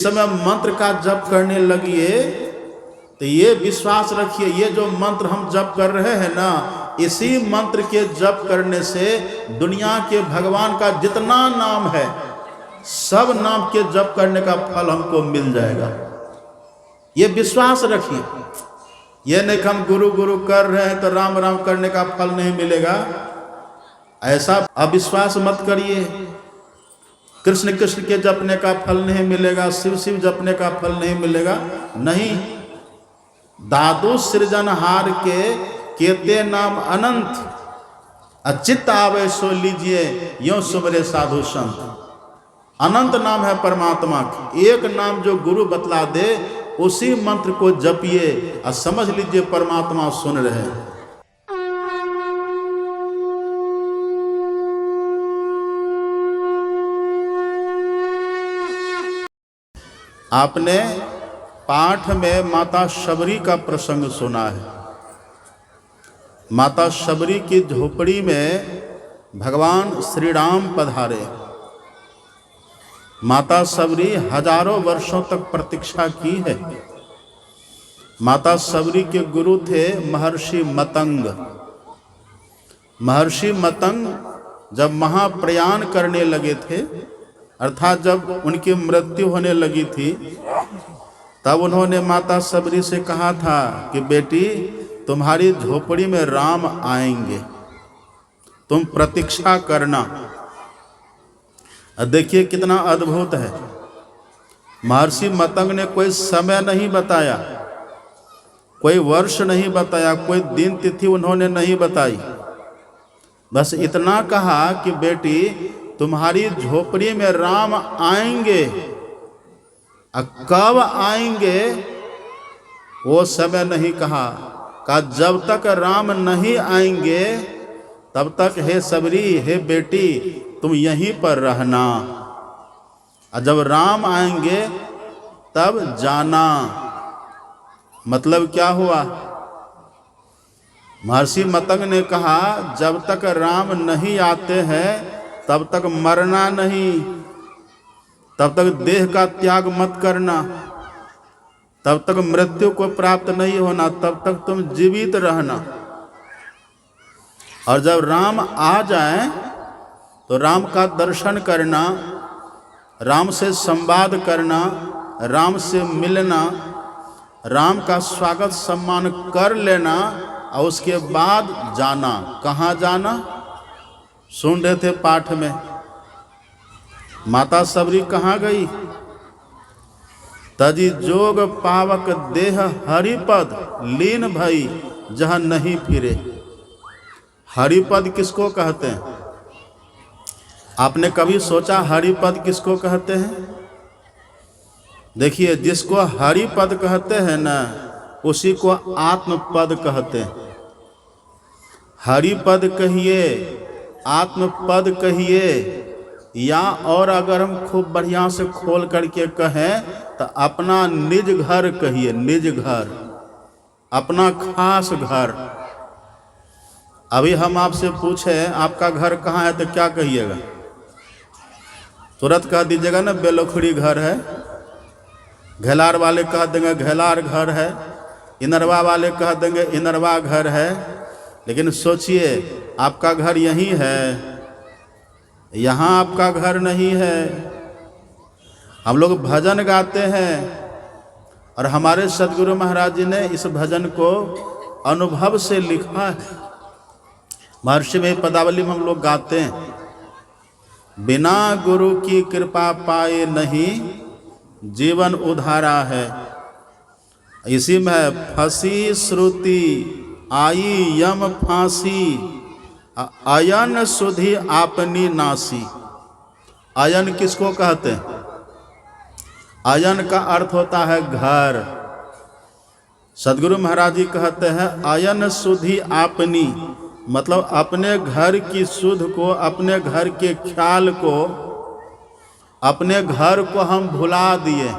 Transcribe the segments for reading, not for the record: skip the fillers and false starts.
समय मंत्र का जप करने लगिए तो ये विश्वास रखिए, ये जो मंत्र हम जप कर रहे हैं ना, इसी मंत्र के जप करने से दुनिया के भगवान का जितना नाम है सब नाम के जप करने का फल हमको मिल जाएगा। ये विश्वास रखिए। ये नहीं कि हम गुरु गुरु कर रहे हैं तो राम राम करने का फल नहीं मिलेगा, ऐसा अविश्वास मत करिए। कृष्ण कृष्ण के जपने का फल नहीं मिलेगा, शिव शिव जपने का फल नहीं मिलेगा, नहीं। दादू सृजनहार के केते नाम अनंत, अचित आवे सो लीजिए यो सुमरे साधु संत। अनंत नाम है परमात्मा की, एक नाम जो गुरु बतला दे उसी मंत्र को जपिए और समझ लीजिए परमात्मा सुन रहे हैं। आपने पाठ में माता शबरी का प्रसंग सुना है। माता शबरी की झोपड़ी में भगवान श्री राम पधारे। माता शबरी हजारों वर्षों तक प्रतीक्षा की है। माता शबरी के गुरु थे महर्षि मतंग। महर्षि मतंग जब महाप्रयाण करने लगे थे, अर्थात जब उनकी मृत्यु होने लगी थी, तब उन्होंने माता शबरी से कहा था कि बेटी तुम्हारी झोपड़ी में राम आएंगे, तुम प्रतीक्षा करना। देखिए कितना अद्भुत है। महर्षि मतंग ने कोई समय नहीं बताया, कोई वर्ष नहीं बताया, कोई दिन तिथि उन्होंने नहीं बताई। बस इतना कहा कि बेटी तुम्हारी झोपड़ी में राम आएंगे। कब आएंगे वो समय नहीं कहा। जब तक राम नहीं आएंगे तब तक हे शबरी, हे बेटी तुम यहीं पर रहना, और जब राम आएंगे तब जाना। मतलब क्या हुआ? महर्षि मतंग ने कहा जब तक राम नहीं आते हैं तब तक मरना नहीं, तब तक देह का त्याग मत करना, तब तक मृत्यु को प्राप्त नहीं होना, तब तक तुम जीवित रहना। और जब राम आ जाएं तो राम का दर्शन करना, राम से संवाद करना, राम से मिलना, राम का स्वागत सम्मान कर लेना, और उसके बाद जाना। कहाँ जाना? सुन रहे थे पाठ में, माता शबरी कहाँ गई? तजी जोग पावक देह हरिपद लीन भई जहाँ नहीं फिरे। हरिपद किसको कहते हैं? आपने कभी सोचा हरिपद किसको कहते हैं? देखिए, जिसको हरिपद कहते हैं ना, उसी को आत्मपद कहते हैं। हरिपद कहिए, आत्मपद कहिए, या और अगर हम खूब बढ़िया से खोल करके कहें तो अपना निज घर कहिए। निज घर, अपना खास घर। अभी हम आपसे पूछे आपका घर कहाँ है तो क्या कहिएगा? तुरंत कह दीजिएगा ना बेलोखड़ी घर है। घेलार वाले कह देंगे घेलार घर है, इनरवा वाले कह देंगे इनरवा घर है। लेकिन सोचिए आपका घर यहीं है, यहाँ आपका घर नहीं है। हम लोग भजन गाते हैं और हमारे सदगुरु महाराज जी ने इस भजन को अनुभव से लिखा है। महर्षि में पदावली में हम लोग गाते हैं, बिना गुरु की कृपा पाए नहीं जीवन उधारा है। इसी में फंसी श्रुति आई यम फांसी, अयन सुधि आपनी नासी। अयन किसको कहते हैं? अयन का अर्थ होता है घर। सदगुरु महाराज जी कहते हैं अयन सुधि आपनी, मतलब अपने घर की सुध को, अपने घर के ख्याल को, अपने घर को हम भुला दिए।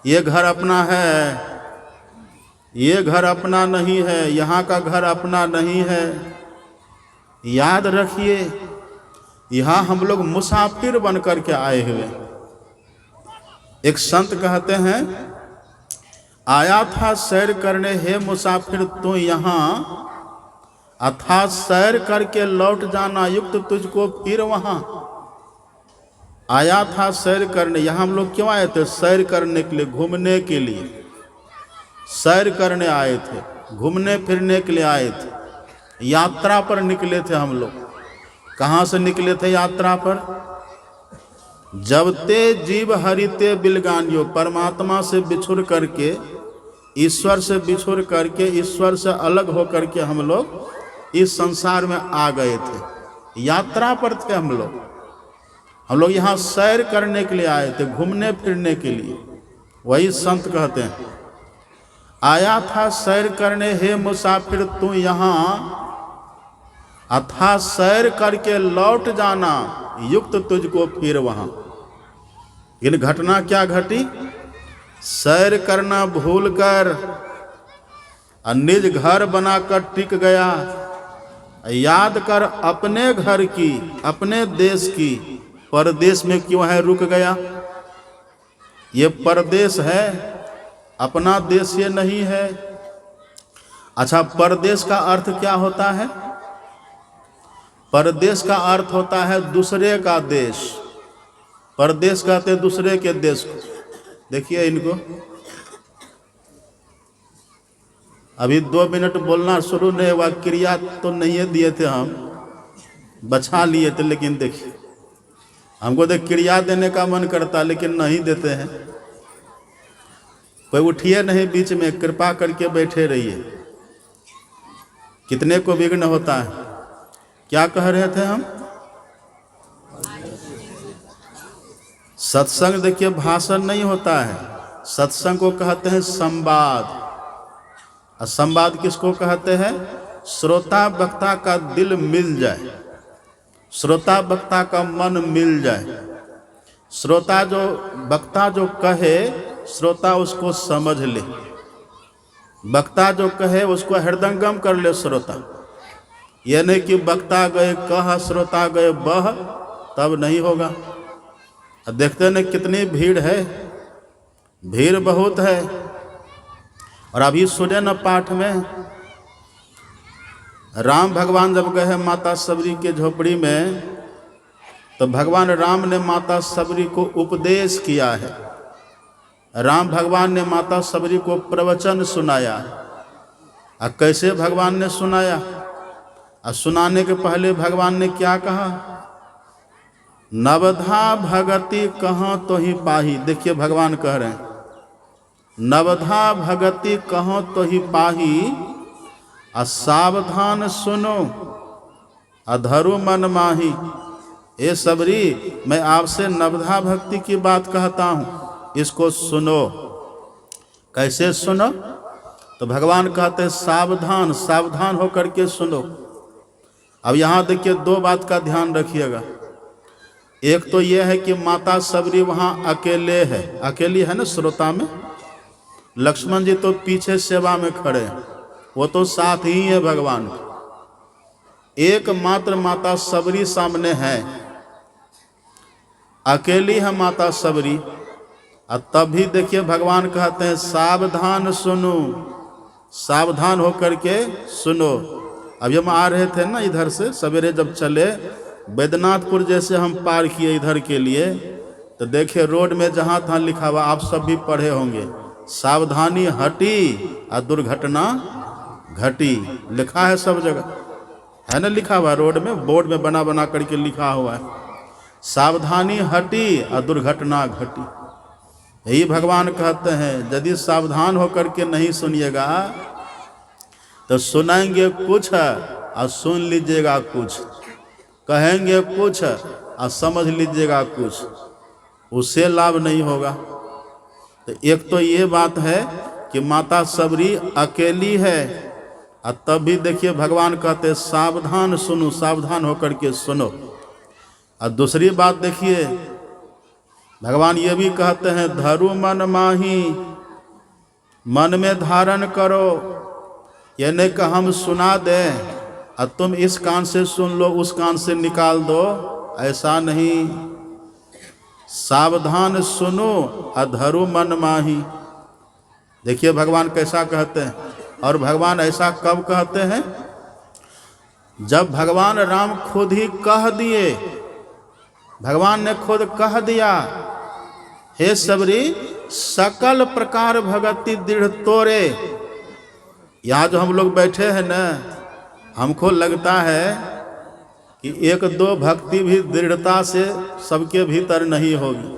ये घर अपना है, ये घर अपना नहीं है, यहाँ का घर अपना नहीं है। याद रखिए, यहाँ हम लोग मुसाफिर बन करके आए हुए। एक संत कहते हैं, आया था सैर करने हे मुसाफिर तू यहाँ, अर्थात सैर करके लौट जाना युक्त तुझको फिर वहाँ। आया था सैर करने, यहाँ हम लोग क्यों आए थे? सैर करने के लिए, घूमने के लिए सैर करने आए थे, घूमने फिरने के लिए आए थे, यात्रा पर निकले थे हम लोग। कहाँ से निकले थे यात्रा पर? जब ते जीव हरिते बिलगानियो, परमात्मा से बिछुड़ करके, ईश्वर से बिछुड़ करके, ईश्वर से अलग हो करके हम लोग इस संसार में आ गए थे, यात्रा पर थे हम लोग। हम लोग यहाँ सैर करने के लिए आए थे, घूमने फिरने के लिए। वही संत कहते हैं, आया था सैर करने हे मुसाफिर तू यहाँ, अथा सैर करके लौट जाना युक्त तुझको फिर वहाँ। इन घटना क्या घटी? सैर करना भूल कर निज घर बनाकर टिक गया, याद कर अपने घर की, अपने देश की, परदेश में क्यों है रुक गया? ये परदेश है, अपना देश ये नहीं है। अच्छा, परदेश का अर्थ क्या होता है? परदेश का अर्थ होता है दूसरे का देश। परदेश कहते हैं दूसरे के देश को। देखिए इनको, अभी 2 मिनट बोलना शुरू नहीं हुआ, क्रिया तो नहीं दिए थे, हम बचा लिए थे, लेकिन देखिए हमको तो क्रिया देने का मन करता लेकिन नहीं देते हैं। कोई उठिए नहीं बीच में, कृपा करके बैठे रहिए। कितने को विघ्न होता है। क्या कह रहे थे हम? सत्संग देखिए भाषण नहीं होता है, सत्संग को कहते हैं संवाद। और संवाद किसको कहते हैं? श्रोता वक्ता का दिल मिल जाए, श्रोता वक्ता का मन मिल जाए, श्रोता जो वक्ता जो कहे श्रोता उसको समझ ले, वक्ता जो कहे उसको हृदयंगम कर ले श्रोता। यह नहीं कि वक्ता गए कह श्रोता गए बह, तब नहीं होगा। देखते न कितनी भीड़ है, भीड़ बहुत है। और अभी सुने न पाठ में, राम भगवान जब गए माता सबरी के झोपड़ी में, तो भगवान राम ने माता सबरी को उपदेश किया है। राम भगवान ने माता सबरी को प्रवचन सुनाया। और कैसे भगवान ने सुनाया? और सुनाने के पहले भगवान ने क्या कहा? नवधा भगति कहाँ तो ही पाही। देखिए भगवान कह रहे हैं, नवधा भगति कहाँ तो ही पाही, असावधान सुनो अधरु मन माही। ए सबरी, मैं आपसे नवधा भक्ति की बात कहता हूँ, इसको सुनो। कैसे सुनो? तो भगवान कहते हैं सावधान, सावधान होकर के सुनो। अब यहाँ देखिए 2 बात का ध्यान रखिएगा। एक तो यह है कि माता सबरी वहाँ अकेले है, अकेली है ना श्रोता में। लक्ष्मण जी तो पीछे सेवा में खड़े हैं, वो तो साथ ही है भगवान। एकमात्र माता सबरी सामने है, अकेली है माता सबरी। और तब भी देखिए भगवान कहते हैं सावधान सुनो, सावधान होकर के सुनो। अभी हम आ रहे थे ना इधर से, सवेरे जब चले बैद्यनाथपुर जैसे हम पार किए इधर के लिए, तो देखिए रोड में जहाँ तहाँ लिखा हुआ, आप सब भी पढ़े होंगे, सावधानी हटी और दुर्घटना घटी। लिखा है सब जगह, है ना लिखा हुआ रोड में, बोर्ड में बना बना करके लिखा हुआ है, सावधानी हटी और दुर्घटना घटी। यही भगवान कहते हैं यदि सावधान होकर के नहीं सुनिएगा तो सुनाएंगे कुछ और सुन लीजिएगा कुछ, कहेंगे कुछ और समझ लीजिएगा कुछ, उससे लाभ नहीं होगा। तो एक तो ये बात है कि माता सबरी अकेली है, और तब भी देखिए भगवान कहते सावधान सुनो, सावधान होकर के सुनो। और दूसरी बात देखिए भगवान ये भी कहते हैं धरु मन माही, मन में धारण करो। ये नहीं कि हम सुना दें और तुम इस कान से सुन लो उस कान से निकाल दो, ऐसा नहीं। सावधान सुनो अधरो मन माही। देखिए भगवान कैसा कहते हैं, और भगवान ऐसा कब कहते हैं? जब भगवान राम खुद ही कह दिए, भगवान ने खुद कह दिया, हे सबरी सकल प्रकार भगति दृढ़ तोरे। यहाँ जो हम लोग बैठे हैं ना, हमको लगता है कि एक दो भक्ति भी दृढ़ता से सबके भीतर नहीं होगी।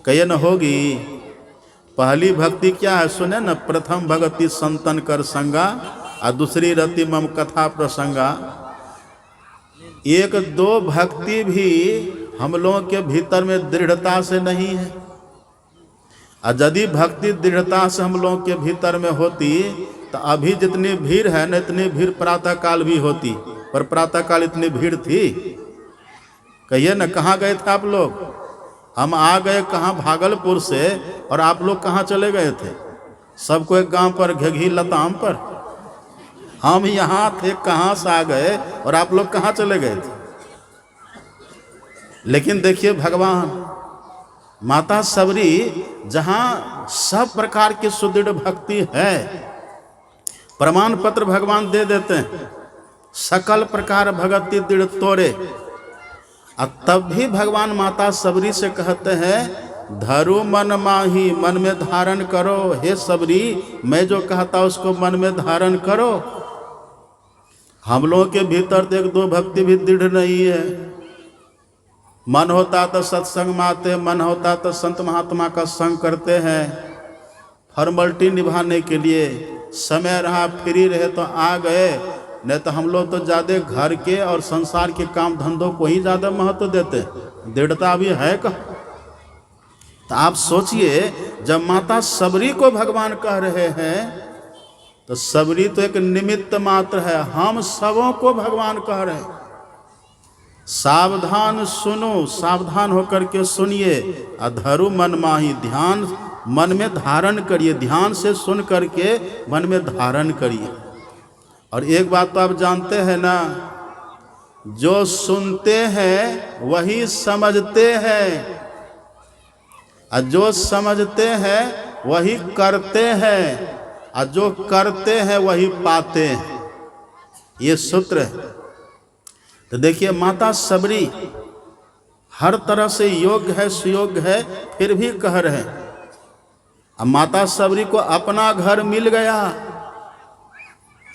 कहिए न होगी। पहली भक्ति क्या है सुने न, प्रथम भगति संतन कर संगा, और दूसरी रति मम कथा प्रसंगा। एक दो भक्ति भी हम लोगों के भीतर में दृढ़ता से नहीं है। और यदि भक्ति दृढ़ता से हम लोगों के भीतर में होती तो अभी जितनी भीड़ है न, इतनी भीड़ प्रातः काल भी होती, पर प्रातः काल इतनी भीड़ थी? कहिए न, कहाँ गए थे आप लोग? हम आ गए कहाँ? भागलपुर से। और आप लोग कहाँ चले गए थे? सबको एक गांव पर, घेघी लताम पर। हम यहाँ थे, कहाँ से आ गए और आप लोग कहाँ चले गए थे? लेकिन देखिए भगवान, माता सबरी जहाँ सब प्रकार की सुदृढ़ भक्ति है, प्रमाण पत्र भगवान दे देते हैं, सकल प्रकार भगति दृढ़ तोरे। और तब भी भगवान माता सबरी से कहते हैं धरो मन माही, मन में धारण करो। हे सबरी, मैं जो कहता उसको मन में धारण करो। हम लोगों के भीतर तो एक दो भक्ति भी दृढ़ नहीं है। मन होता तो सत्संग में आते, मन होता तो संत महात्मा का संग करते हैं, फॉर्मलिटी निभाने के लिए। समय रहा, फ्री रहे तो आ गए, नहीं तो हम लोग तो ज़्यादा घर के और संसार के काम धंधों को ही ज़्यादा महत्व देते। दृढ़ता अभी है कहाँ? तो आप सोचिए, जब माता सबरी को भगवान कह रहे हैं तो सबरी तो एक निमित्त मात्र है, हम सबों को भगवान कह रहे हैं सावधान सुनो, सावधान होकर के सुनिए। अधरु मन माही, ध्यान मन में धारण करिए, ध्यान से सुन करके मन में धारण करिए। और एक बात तो आप जानते हैं ना, जो सुनते हैं वही समझते हैं, और जो समझते हैं वही करते हैं, और जो करते हैं वही पाते हैं। ये सूत्र है। तो देखिए माता सबरी हर तरह से योग्य है, सुयोग्य है, फिर भी कह रहे हैं। अब माता सबरी को अपना घर मिल गया।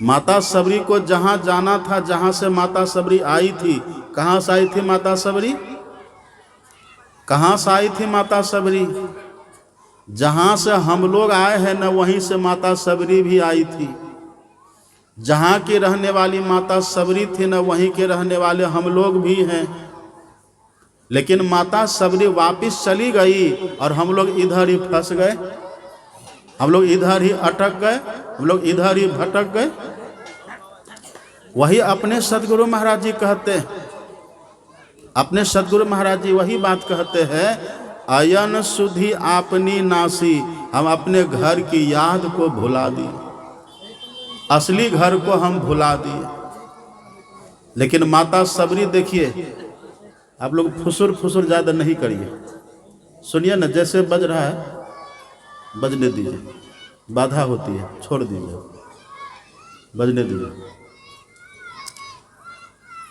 माता सबरी को जहाँ जाना था, जहाँ से माता सबरी आई थी, कहाँ से आई थी माता सबरी? कहाँ से आई थी माता सबरी? जहाँ से हम लोग आए हैं न, वहीं से माता सबरी भी आई थी। जहाँ की रहने वाली माता सबरी थी न, वहीं के रहने वाले हम लोग भी हैं। लेकिन माता सबरी वापस चली गई और हम लोग इधर ही फंस गए, हम लोग इधर ही अटक गए, हम लोग इधर ही भटक गए। वही अपने सदगुरु महाराज जी कहते हैं, अपने सदगुरु महाराज जी वही बात कहते हैं, अयन सुधि आपनी नासी, हम अपने घर की याद को भुला दिए, असली घर को हम भुला दिए। लेकिन माता सबरी देखिए, आप लोग फुसुर फुसुर ज़्यादा नहीं करिए, सुनिए ना, जैसे बज रहा है बजने दीजिए, बाधा होती है छोड़ दीजिए, बजने दीजिए,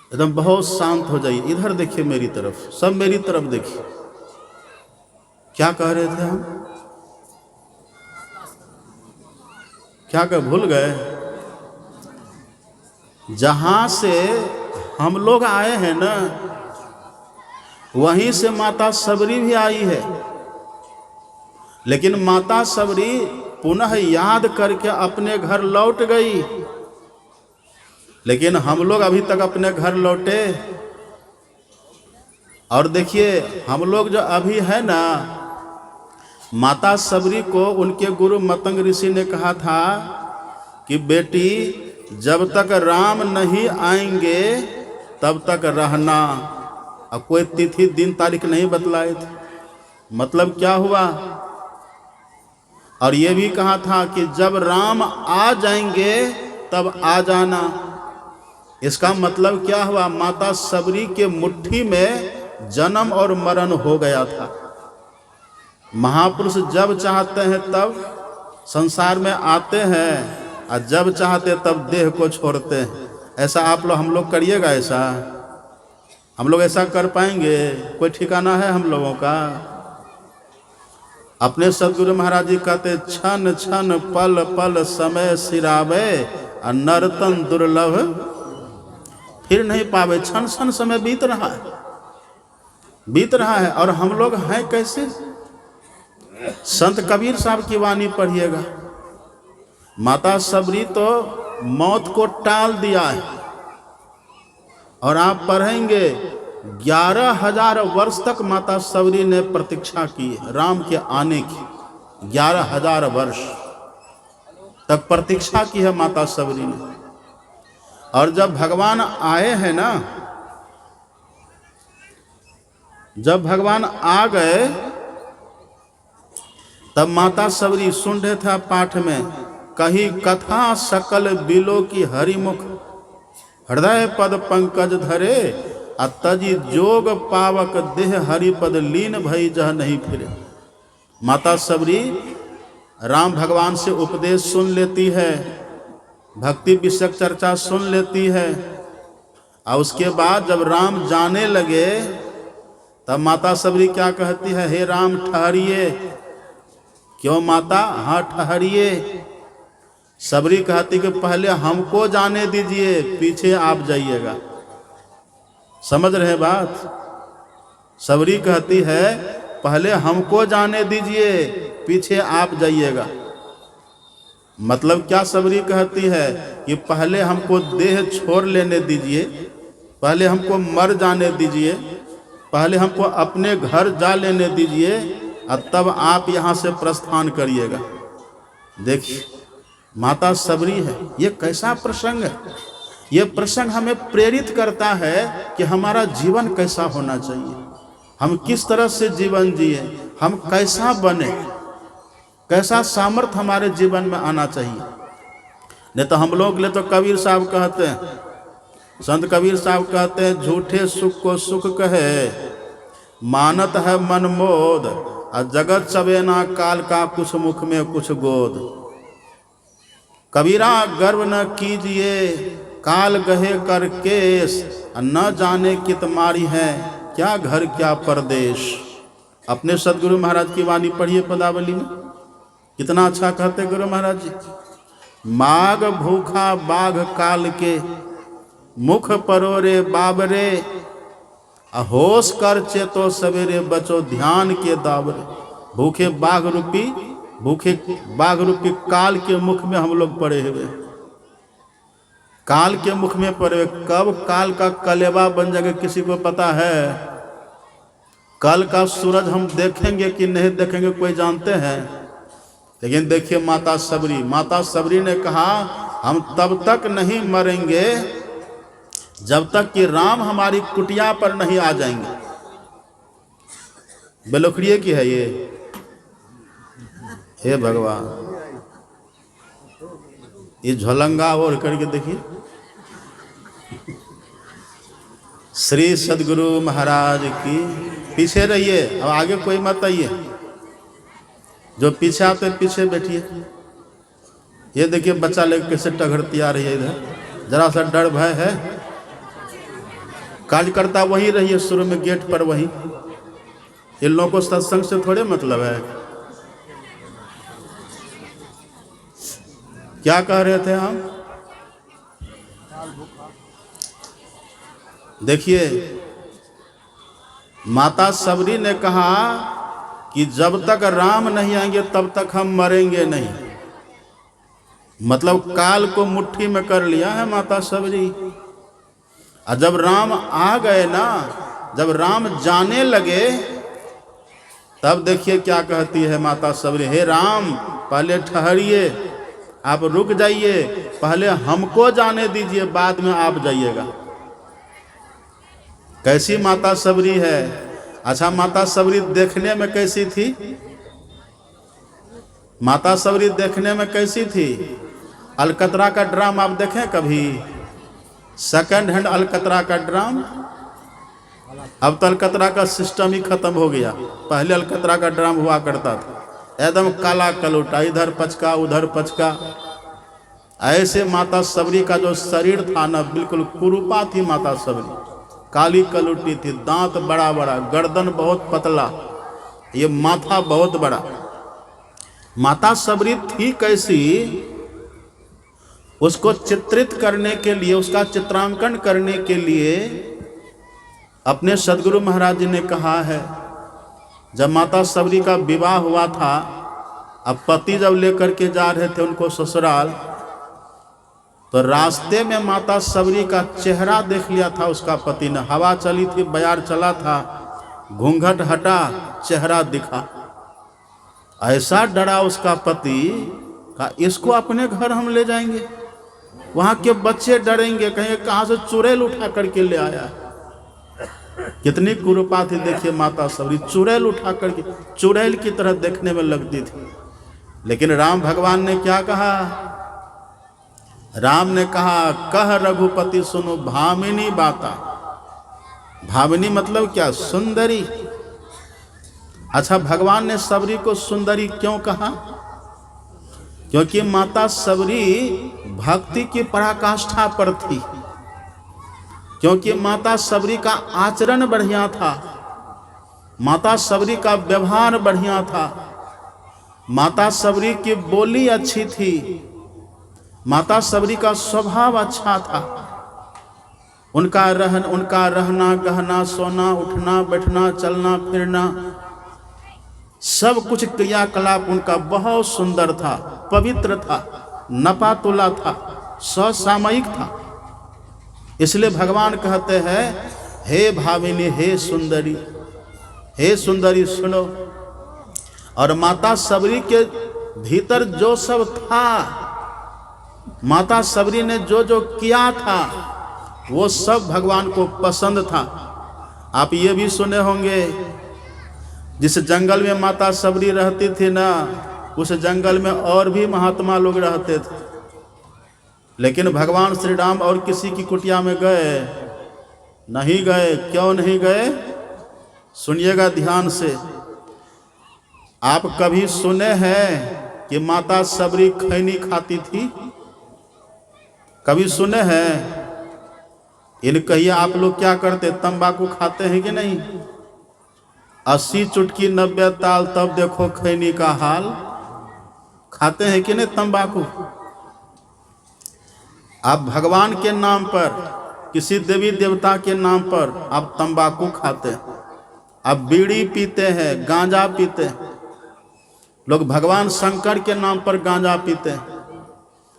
एकदम बहुत शांत हो जाइए। इधर देखिए मेरी तरफ, सब मेरी तरफ देखिए। क्या कह रहे थे हम? क्या कह भूल गए? जहां से हम लोग आए हैं ना, वहीं से माता सबरी भी आई है। लेकिन माता सबरी पुनः याद करके अपने घर लौट गई। लेकिन हम लोग अभी तक अपने घर लौटे। और देखिए हम लोग जो अभी है ना, माता सबरी को उनके गुरु मतंग ऋषि ने कहा था कि बेटी, जब तक राम नहीं आएंगे तब तक रहना। अब कोई तिथि दिन तारीख नहीं बतलाए थे, मतलब क्या हुआ? और ये भी कहा था कि जब राम आ जाएंगे तब आ जाना। इसका मतलब क्या हुआ? माता सबरी के मुट्ठी में जन्म और मरण हो गया था। महापुरुष जब चाहते हैं तब संसार में आते हैं और जब चाहते तब देह को छोड़ते हैं। ऐसा हम लोग करिएगा? ऐसा हम लोग ऐसा कर पाएंगे? कोई ठिकाना है हम लोगों का? अपने सदगुरु महाराज जी कहते, क्षण क्षण पल पल समय सिरावे और नर्तन दुर्लभ फिर नहीं पावे। क्षण क्षण समय बीत रहा है और हम लोग हैं कैसे? संत कबीर साहब की वाणी पढ़िएगा। माता सबरी तो मौत को टाल दिया है और आप पढ़ेंगे 11,000 वर्ष तक माता सबरी ने प्रतीक्षा की राम के आने की। 11,000 वर्ष तक प्रतीक्षा की है माता सबरी ने। और जब भगवान आए हैं ना, जब भगवान आ गए तब माता सबरी सुन रहे था पाठ में, कही कथा सकल बिलो की हरिमुख, हृदय पद पंकज धरे, अतजी जोग पावक देह हरिपद लीन भई जह नहीं फिरे। माता सबरी राम भगवान से उपदेश सुन लेती है, भक्ति विषयक चर्चा सुन लेती है, और उसके बाद जब राम जाने लगे तब माता सबरी क्या कहती है, हे राम ठहरिए। क्यों माता? हाँ ठहरिए। सबरी कहती कि पहले हमको जाने दीजिए, पीछे आप जाइएगा। समझ रहे बात? सबरी कहती है पहले हमको जाने दीजिए, पीछे आप जाइएगा। मतलब क्या सबरी कहती है कि पहले हमको देह छोड़ लेने दीजिए, पहले हमको मर जाने दीजिए, पहले हमको अपने घर जा लेने दीजिए और तब आप यहाँ से प्रस्थान करिएगा। देखिए माता सबरी है। ये कैसा प्रसंग है? ये प्रसंग हमें प्रेरित करता है कि हमारा जीवन कैसा होना चाहिए, हम किस तरह से जीवन जिए, हम कैसा बने, कैसा सामर्थ्य हमारे जीवन में आना चाहिए। नहीं तो हम लोग ले तो कबीर साहब कहते हैं, संत कबीर साहब कहते हैं, झूठे सुख को सुख कहे, मानत है मन मोद, और जगत सवेना काल का कुछ मुख में कुछ गोद। कबीरा गर्व न कीजिए काल गहे कर केस, न जाने कित मारी है क्या घर क्या परदेश। अपने सदगुरु महाराज की वाणी पढ़िए पदावली में, कितना अच्छा कहते गुरु महाराज जी। माग भूखा बाघ काल के, मुख परोरे बाबरे, अहोश कर चेतो सवेरे बचो ध्यान के दावरे। भूखे बाघ रूपी काल के मुख में हम लोग पड़े हुए, काल के मुख में पड़े हुए। कब काल का कलेवा बन जाएगा किसी को पता है? कल का सूरज हम देखेंगे कि नहीं देखेंगे कोई जानते हैं? लेकिन देखिए माता सबरी ने कहा हम तब तक नहीं मरेंगे जब तक कि राम हमारी कुटिया पर नहीं आ जाएंगे। बेलोखड़िए की है ये। हे भगवान, ये झोलंगा और करके देखिए। श्री सदगुरु महाराज की। पीछे रहिए, अब आगे कोई मत आइए। जो पीछे आते पीछे बैठिए। ये देखिए बच्चा लेकर कैसे टघरती आ रही है इधर, जरा सा डर भय है। कार्यकर्ता वही रहिए, शुरू में गेट पर वही। इन लोगों को सत्संग से थोड़े मतलब है। क्या कह रहे थे हम? देखिए माता सबरी ने कहा कि जब तक राम नहीं आएंगे तब तक हम मरेंगे नहीं। मतलब काल को मुट्ठी में कर लिया है माता सबरी। और जब राम आ गए ना, जब राम जाने लगे तब देखिए क्या कहती है माता सबरी, हे राम पहले ठहरिए, आप रुक जाइए, पहले हमको जाने दीजिए, बाद में आप जाइएगा। कैसी माता सबरी है। अच्छा माता सबरी देखने में कैसी थी? माता सबरी देखने में कैसी थी? अलकतरा का ड्राम आप देखें कभी? सेकंड हैंड अलकतरा का ड्राम अब तो अलकतरा का सिस्टम ही खत्म हो गया। पहले अलकतरा का ड्राम हुआ करता था, एकदम काला कलोटा, इधर पचका उधर पचका। ऐसे माता सबरी का जो शरीर था ना, बिल्कुल कुरूपा थी माता सबरी, काली कलुटी थी, दांत बड़ा बड़ा, गर्दन बहुत पतला, ये माथा बहुत बड़ा। माता सबरी थी कैसी, उसको चित्रित करने के लिए, उसका चित्रांकन करने के लिए अपने सदगुरु महाराज जी ने कहा है, जब माता सबरी का विवाह हुआ था, अब पति जब लेकर के जा रहे थे उनको ससुराल, तो रास्ते में माता सबरी का चेहरा देख लिया था उसका पति ने। हवा चली थी, बयार चला था, घूंघट हटा, चेहरा दिखा। ऐसा डरा उसका पति का, इसको अपने घर हम ले जाएंगे, वहाँ के बच्चे डरेंगे, कहेंगे कहाँ से चुड़ैल उठा करके ले आया। कितनी कुरूपा थी देखिए माता सबरी, चुड़ैल उठा करके, चुड़ैल की तरह देखने में लगती थी। लेकिन राम भगवान ने क्या कहा, राम ने कहा, कह रघुपति सुनो भामिनी बाता। भामिनी मतलब क्या, सुंदरी। अच्छा, भगवान ने सबरी को सुंदरी क्यों कहा? क्योंकि माता सबरी भक्ति की पराकाष्ठा पर थी, क्योंकि माता सबरी का आचरण बढ़िया था, माता सबरी का व्यवहार बढ़िया था, माता सबरी की बोली अच्छी थी, माता सबरी का स्वभाव अच्छा था, उनका रहना गहना, सोना, उठना बैठना, चलना फिरना, सब कुछ क्रियाकलाप उनका बहुत सुंदर था, पवित्र था, नपातुला था, ससामयिक था। इसलिए भगवान कहते हैं, हे भाविनी, हे सुंदरी, हे सुंदरी सुनो। और माता सबरी के भीतर जो सब था, माता सबरी ने जो जो किया था, वो सब भगवान को पसंद था। आप ये भी सुने होंगे, जिस जंगल में माता सबरी रहती थी ना, उस जंगल में और भी महात्मा लोग रहते थे, लेकिन भगवान श्री राम और किसी की कुटिया में गए नहीं गए। क्यों नहीं गए? सुनिएगा ध्यान से। आप कभी सुने हैं कि माता सबरी खैनी खाती थी? कभी सुने हैं? इन कहिए आप लोग क्या करते, तंबाकू खाते हैं कि नहीं? 80 चुटकी 90 ताल, तब देखो खैनी का हाल। खाते हैं कि नहीं तंबाकू? आप भगवान के नाम पर, किसी देवी देवता के नाम पर आप तंबाकू खाते हैं, आप बीड़ी पीते हैं, गांजा पीते हैं। लोग भगवान शंकर के नाम पर गांजा पीते हैं,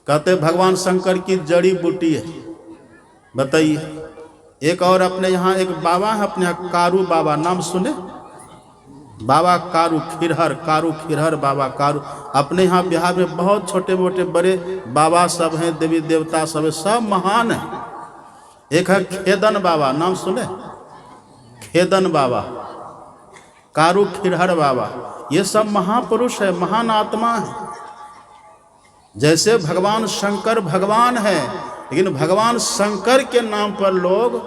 कहते हैं भगवान शंकर की जड़ी बूटी है। बताइए। एक और अपने यहाँ एक बाबा है, अपने यहाँ कारू बाबा, नाम सुने? बाबा कारू खिरहर, कारू खिरहर बाबा कारू। अपने यहाँ बिहार में बहुत छोटे मोटे बड़े बाबा सब हैं, देवी देवता सब हैं, सब महान हैं। एक है खेदन बाबा, नाम सुने? खेदन बाबा, कारू खिरहर बाबा, ये सब महापुरुष है, महान आत्मा है। जैसे भगवान शंकर भगवान है, लेकिन भगवान शंकर के नाम पर लोग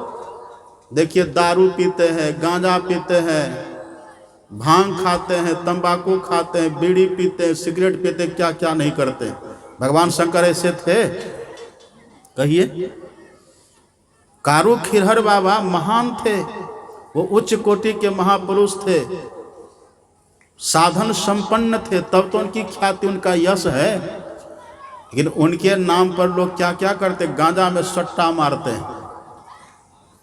देखिए दारू पीते हैं, गांजा पीते हैं, भांग खाते हैं, तंबाकू खाते हैं, बीड़ी पीते हैं, सिगरेट पीते हैं, क्या क्या नहीं करते। भगवान शंकर ऐसे थे? कहिए। कारू खिरहर बाबा महान थे, वो उच्च कोटि के महापुरुष थे, साधन संपन्न थे, तब तो उनकी ख्याति, उनका यश है। लेकिन उनके नाम पर लोग क्या क्या करते, गांजा में सट्टा मारते हैं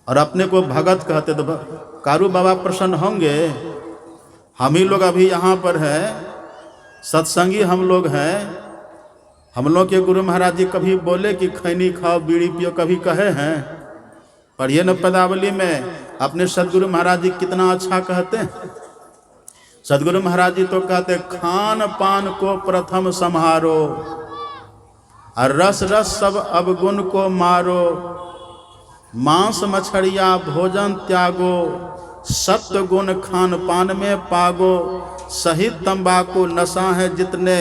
और अपने को भगत कहते। तो कारू बाबा प्रसन्न होंगे? हम ही लोग अभी यहाँ पर हैं, सत्संगी हम लोग हैं। हम लोग के गुरु महाराज जी कभी बोले कि खैनी खाओ, बीड़ी पियो, कभी कहे हैं? पढ़िए न पदावली में, अपने सदगुरु महाराज जी कितना अच्छा कहते हैं। सदगुरु महाराज जी तो कहते, खान पान को प्रथम संहारो और रस रस सब अवगुण को मारो, मांस मछलिया भोजन त्यागो, सत्य गुण खान पान में पागो, सहित तंबाकू नशा है जितने,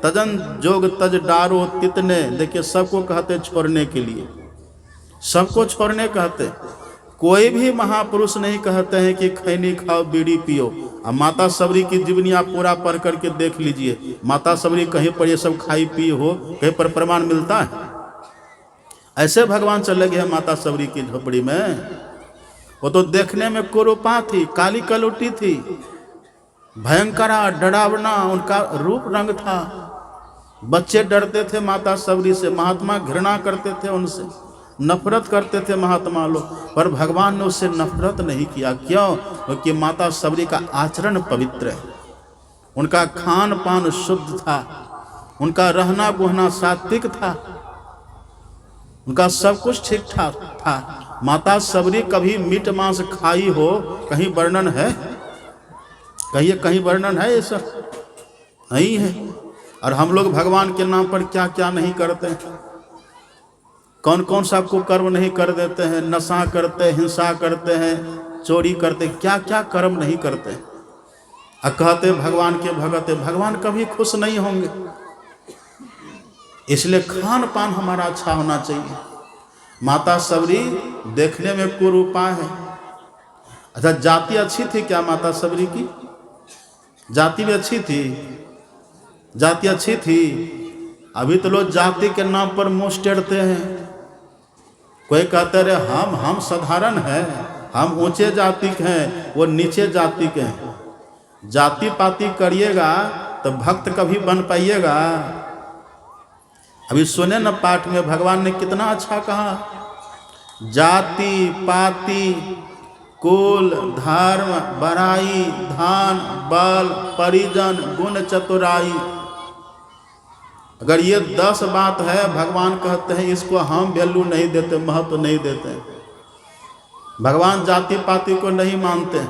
तजन जोग तज डारो तितने। देखिए सबको कहते छोड़ने के लिए, सबको छोड़ने कहते। कोई भी महापुरुष नहीं कहते हैं कि खैनी खाओ बीड़ी पियो। अब माता सबरी की जीवनी आप पूरा पढ़ करके देख लीजिए, माता सबरी कहीं पर ये सब खाई पी हो, कहीं पर प्रमाण मिलता है? ऐसे भगवान चले गए माता सबरी की झोपड़ी में। वो तो देखने में कुरूपा थी, काली कलुटी थी, भयंकरा डरावना उनका रूप रंग था। बच्चे डरते थे माता सबरी से, महात्मा घृणा करते थे उनसे, नफरत करते थे महात्मा लोग, पर भगवान ने उससे नफरत नहीं किया। क्यों? क्योंकि माता सबरी का आचरण पवित्र है, उनका खान पान शुद्ध था, उनका रहना गुहना सात्विक था, उनका सब कुछ ठीक ठाक था। माता सबरी कभी मीट मांस खाई हो, कहीं वर्णन है? कहीं वर्णन है? ये सब नहीं है। और हम लोग भगवान के नाम पर क्या क्या नहीं करते हैं, कौन कौन सा कुकर्म नहीं कर देते हैं, नशा करते हैं, हिंसा करते हैं, चोरी करते हैं, क्या क्या कर्म नहीं करते हैं। और कहते भगवान के भगत है, भगवान कभी खुश नहीं होंगे। इसलिए खान पान हमारा अच्छा होना चाहिए। माता सबरी देखने में कुरूपा है। अच्छा, जाति अच्छी थी क्या माता सबरी की? जाति भी अच्छी थी, जाति अच्छी थी। अभी तो लोग जाति के नाम पर मुंह टेढ़ते हैं। कोई कहते रहे हम साधारण हैं, हम ऊंचे जाति के हैं, वो नीचे जाति के हैं। जाति पाति करिएगा तो भक्त कभी बन पाइएगा? अभी सुने न पाठ में भगवान ने कितना अच्छा कहा, जाति पाति कुल धर्म बड़ाई धान बल परिजन गुण चतुराई। अगर ये 10 बात है, भगवान कहते हैं इसको हम वैल्यू नहीं देते, महत्व नहीं देते। भगवान जाति पाति को नहीं मानते।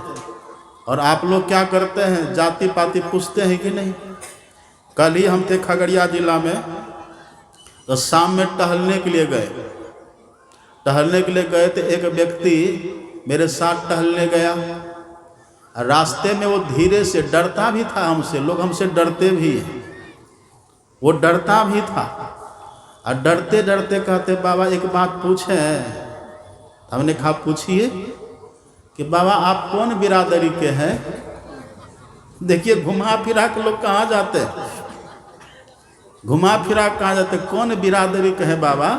और आप लोग क्या करते हैं, जाति पाति पूछते हैं कि नहीं? कल ही हम थे खगड़िया जिला में, तो शाम में टहलने के लिए गए थे। एक व्यक्ति मेरे साथ टहलने गया, रास्ते में वो धीरे से डरता भी था हमसे, लोग हमसे डरते भी हैं, वो डरता भी था। और डरते डरते कहते बाबा एक बात पूछें। हमने कहा पूछिए कि बाबा आप कौन बिरादरी के हैं? देखिए घुमा फिरा के लोग कहाँ जाते हैं, घुमा फिरा कहाँ जाते, कौन बिरादरी के हैं बाबा?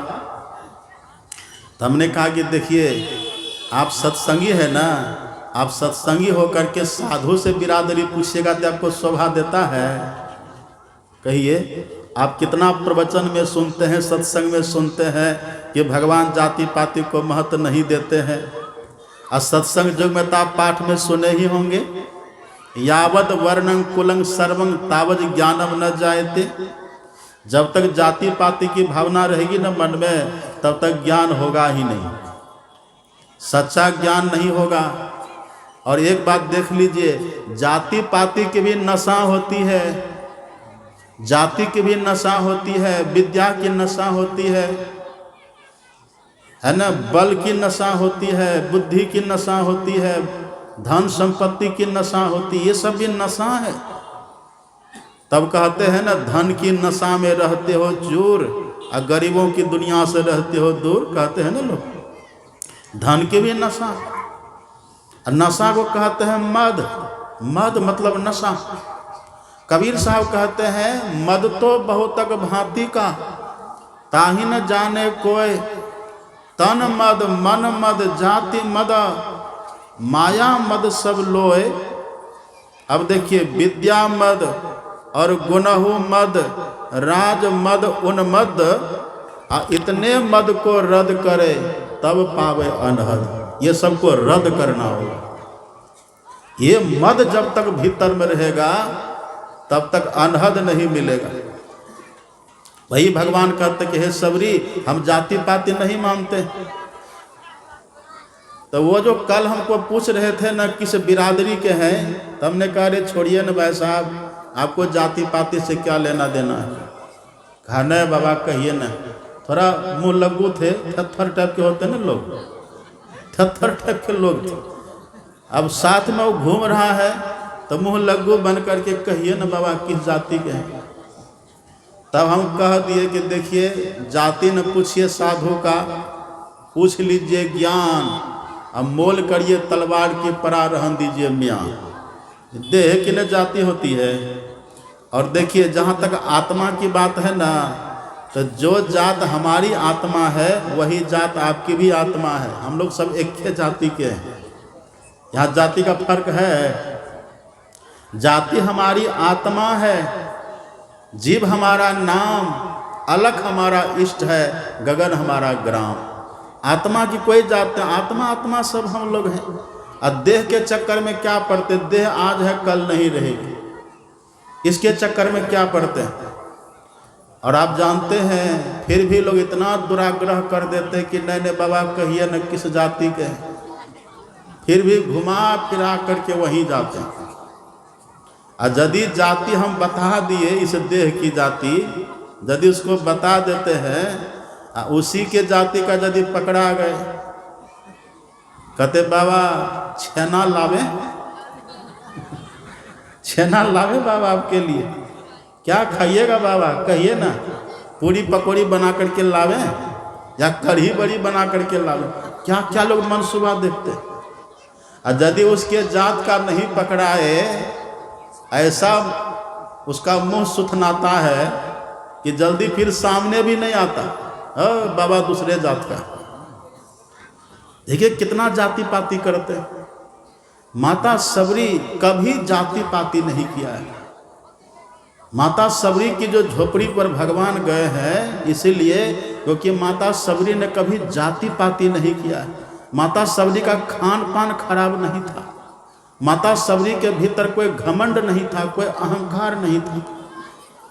तो हमने कहा कि देखिए आप सत्संगी है ना, आप सत्संगी होकर के साधु से बिरादरी पूछिएगा तो आपको शोभा देता है? कहिए आप कितना प्रवचन में सुनते हैं, सत्संग में सुनते हैं कि भगवान जाति पाति को महत्व नहीं देते हैं। और सत्संग युग में तो आप पाठ में सुने ही होंगे, यावद वर्णं कुलं सर्वं तावद ज्ञानम न जायते। जब तक जाति पाति की भावना रहेगी न मन में, तब तक ज्ञान होगा ही नहीं, सच्चा ज्ञान नहीं होगा। और एक बात देख लीजिए, जाति पाति की भी नशा होती है, जाति की भी नशा होती है, विद्या की नशा होती है ना, बल की नशा होती है, बुद्धि की नशा होती है, धन संपत्ति की नशा होती है, ये सब भी नशा है। तब कहते हैं ना, धन की नशा में रहते हो चूर और गरीबों की दुनिया से रहते हो दूर, कहते हैं ना लोग। धन की भी नशा, नशा को कहते हैं मद। मद मतलब नशा। कबीर साहब कहते हैं मद तो बहुतक भांति का, ताहि न जाने कोय, तन मद मन मद जाति मद माया मद सब लोय। अब देखिए, विद्या मद और गुणहु मद राज मद उन्मद, इतने मद को रद्द करे तब पावे अनहद। ये सबको रद्द करना होगा। ये मद जब तक भीतर में रहेगा तब तक अनहद नहीं मिलेगा। वही भगवान कहते कि हे सबरी हम जाति पाति नहीं मानते। तो वो जो कल हमको पूछ रहे थे ना किस बिरादरी के हैं, तो हमने कहा रे छोड़िए ना भाई साहब, आपको जाति पाति से क्या लेना देना है। कहा नहीं बाबा कहिए ना, थोड़ा मुँह लग्गू थे, थत्थर टाइप के होते ना लोग, थत्थर टाइप के लोग थे। अब साथ में वो घूम रहा है तो मुँह लग्गू बन करके कहिए ना बाबा किस जाति के हैं। तब हम कह दिए कि देखिए जाति न पूछिए साधु का, पूछ लीजिए ज्ञान। अब मोल करिए तलवार की परा रहन दीजिए मियाँ। देह की न जाति होती है। और देखिए जहाँ तक आत्मा की बात है ना, तो जो जात हमारी आत्मा है वही जात आपकी भी आत्मा है। हम लोग सब एक ही जाति के हैं। यहाँ जाति का फर्क है। जाति हमारी आत्मा है, जीव हमारा नाम, अलख हमारा इष्ट है, गगन हमारा ग्राम। आत्मा की कोई जात नहीं, आत्मा आत्मा सब हम लोग हैं। और देह के चक्कर में क्या पड़ते, देह आज है कल नहीं रहेगी, इसके चक्कर में क्या पड़ते हैं। और आप जानते हैं फिर भी लोग इतना दुराग्रह कर देते हैं कि नहीं नहीं बाबा कहिए न किस जाति के हैं, फिर भी घुमा फिरा करके वहीं जाते हैं। और यदि जाति हम बता दिए, इस देह की जाति यदि उसको बता देते हैं, उसी के जाति का यदि पकड़ा गए, कहते बाबा छेना लावे, छेना लावे बाबा आपके लिए, क्या खाइएगा बाबा कहिए ना, पूरी पकौड़ी बना करके लावे या कढ़ी बड़ी बना करके लावे, क्या क्या लोग मनसूबा देखते। और यदि उसके जात का नहीं पकड़ाए, ऐसा उसका मुंह सुथनाता है कि जल्दी फिर सामने भी नहीं आता, बाबा दूसरे जात का। देखिए कितना जाति पाति करते हैं। माता सबरी कभी जाति पाति नहीं किया है। माता सबरी की जो झोपड़ी पर भगवान गए हैं इसीलिए क्योंकि माता सबरी ने कभी जाति पाति नहीं किया है। माता सबरी का खान पान खराब नहीं था। माता सबरी के भीतर कोई घमंड नहीं था, कोई अहंकार नहीं था।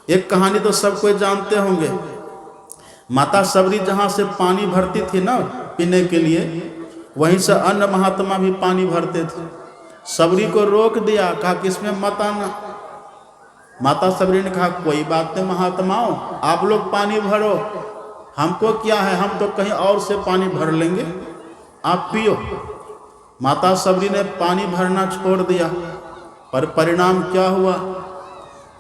एक कहानी तो सब कोई जानते होंगे। माता सबरी जहाँ से पानी भरती थी ना पीने के लिए, वहीं से अन्य महात्मा भी पानी भरते थे। सबरी को रोक दिया, कहा कि इसमें मत आना। माता सबरी ने कहा कोई बात नहीं महात्माओं, आप लोग पानी भरो, हमको क्या है, हम तो कहीं और से पानी भर लेंगे, आप पियो। माता सबरी ने पानी भरना छोड़ दिया, पर परिणाम क्या हुआ,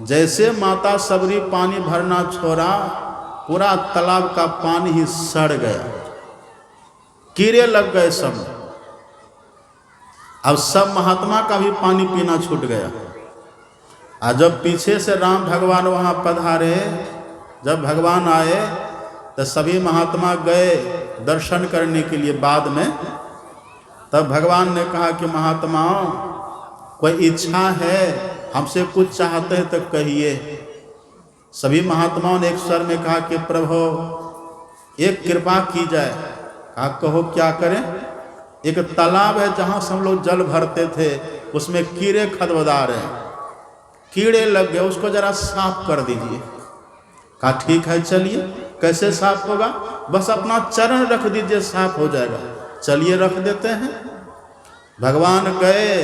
जैसे माता सबरी पानी भरना छोड़ा, पूरा तालाब का पानी ही सड़ गया, कीड़े लग गए सब। अब सब महात्मा का भी पानी पीना छूट गया। और जब पीछे से राम भगवान वहाँ पधारे, जब भगवान आए तो सभी महात्मा गए दर्शन करने के लिए बाद में। तब भगवान ने कहा कि महात्माओं कोई इच्छा है, हमसे कुछ चाहते हैं तो कहिए। सभी महात्माओं ने एक स्वर में कहा कि प्रभु एक कृपा की जाए। कहा कहो क्या करें। एक तालाब है जहाँ से हम लोग जल भरते थे, उसमें कीड़े खदबदार हैं, कीड़े लग गए, उसको जरा साफ कर दीजिए। कहा ठीक है चलिए। कैसे साफ होगा, बस अपना चरण रख दीजिए साफ हो जाएगा। चलिए रख देते हैं। भगवान गए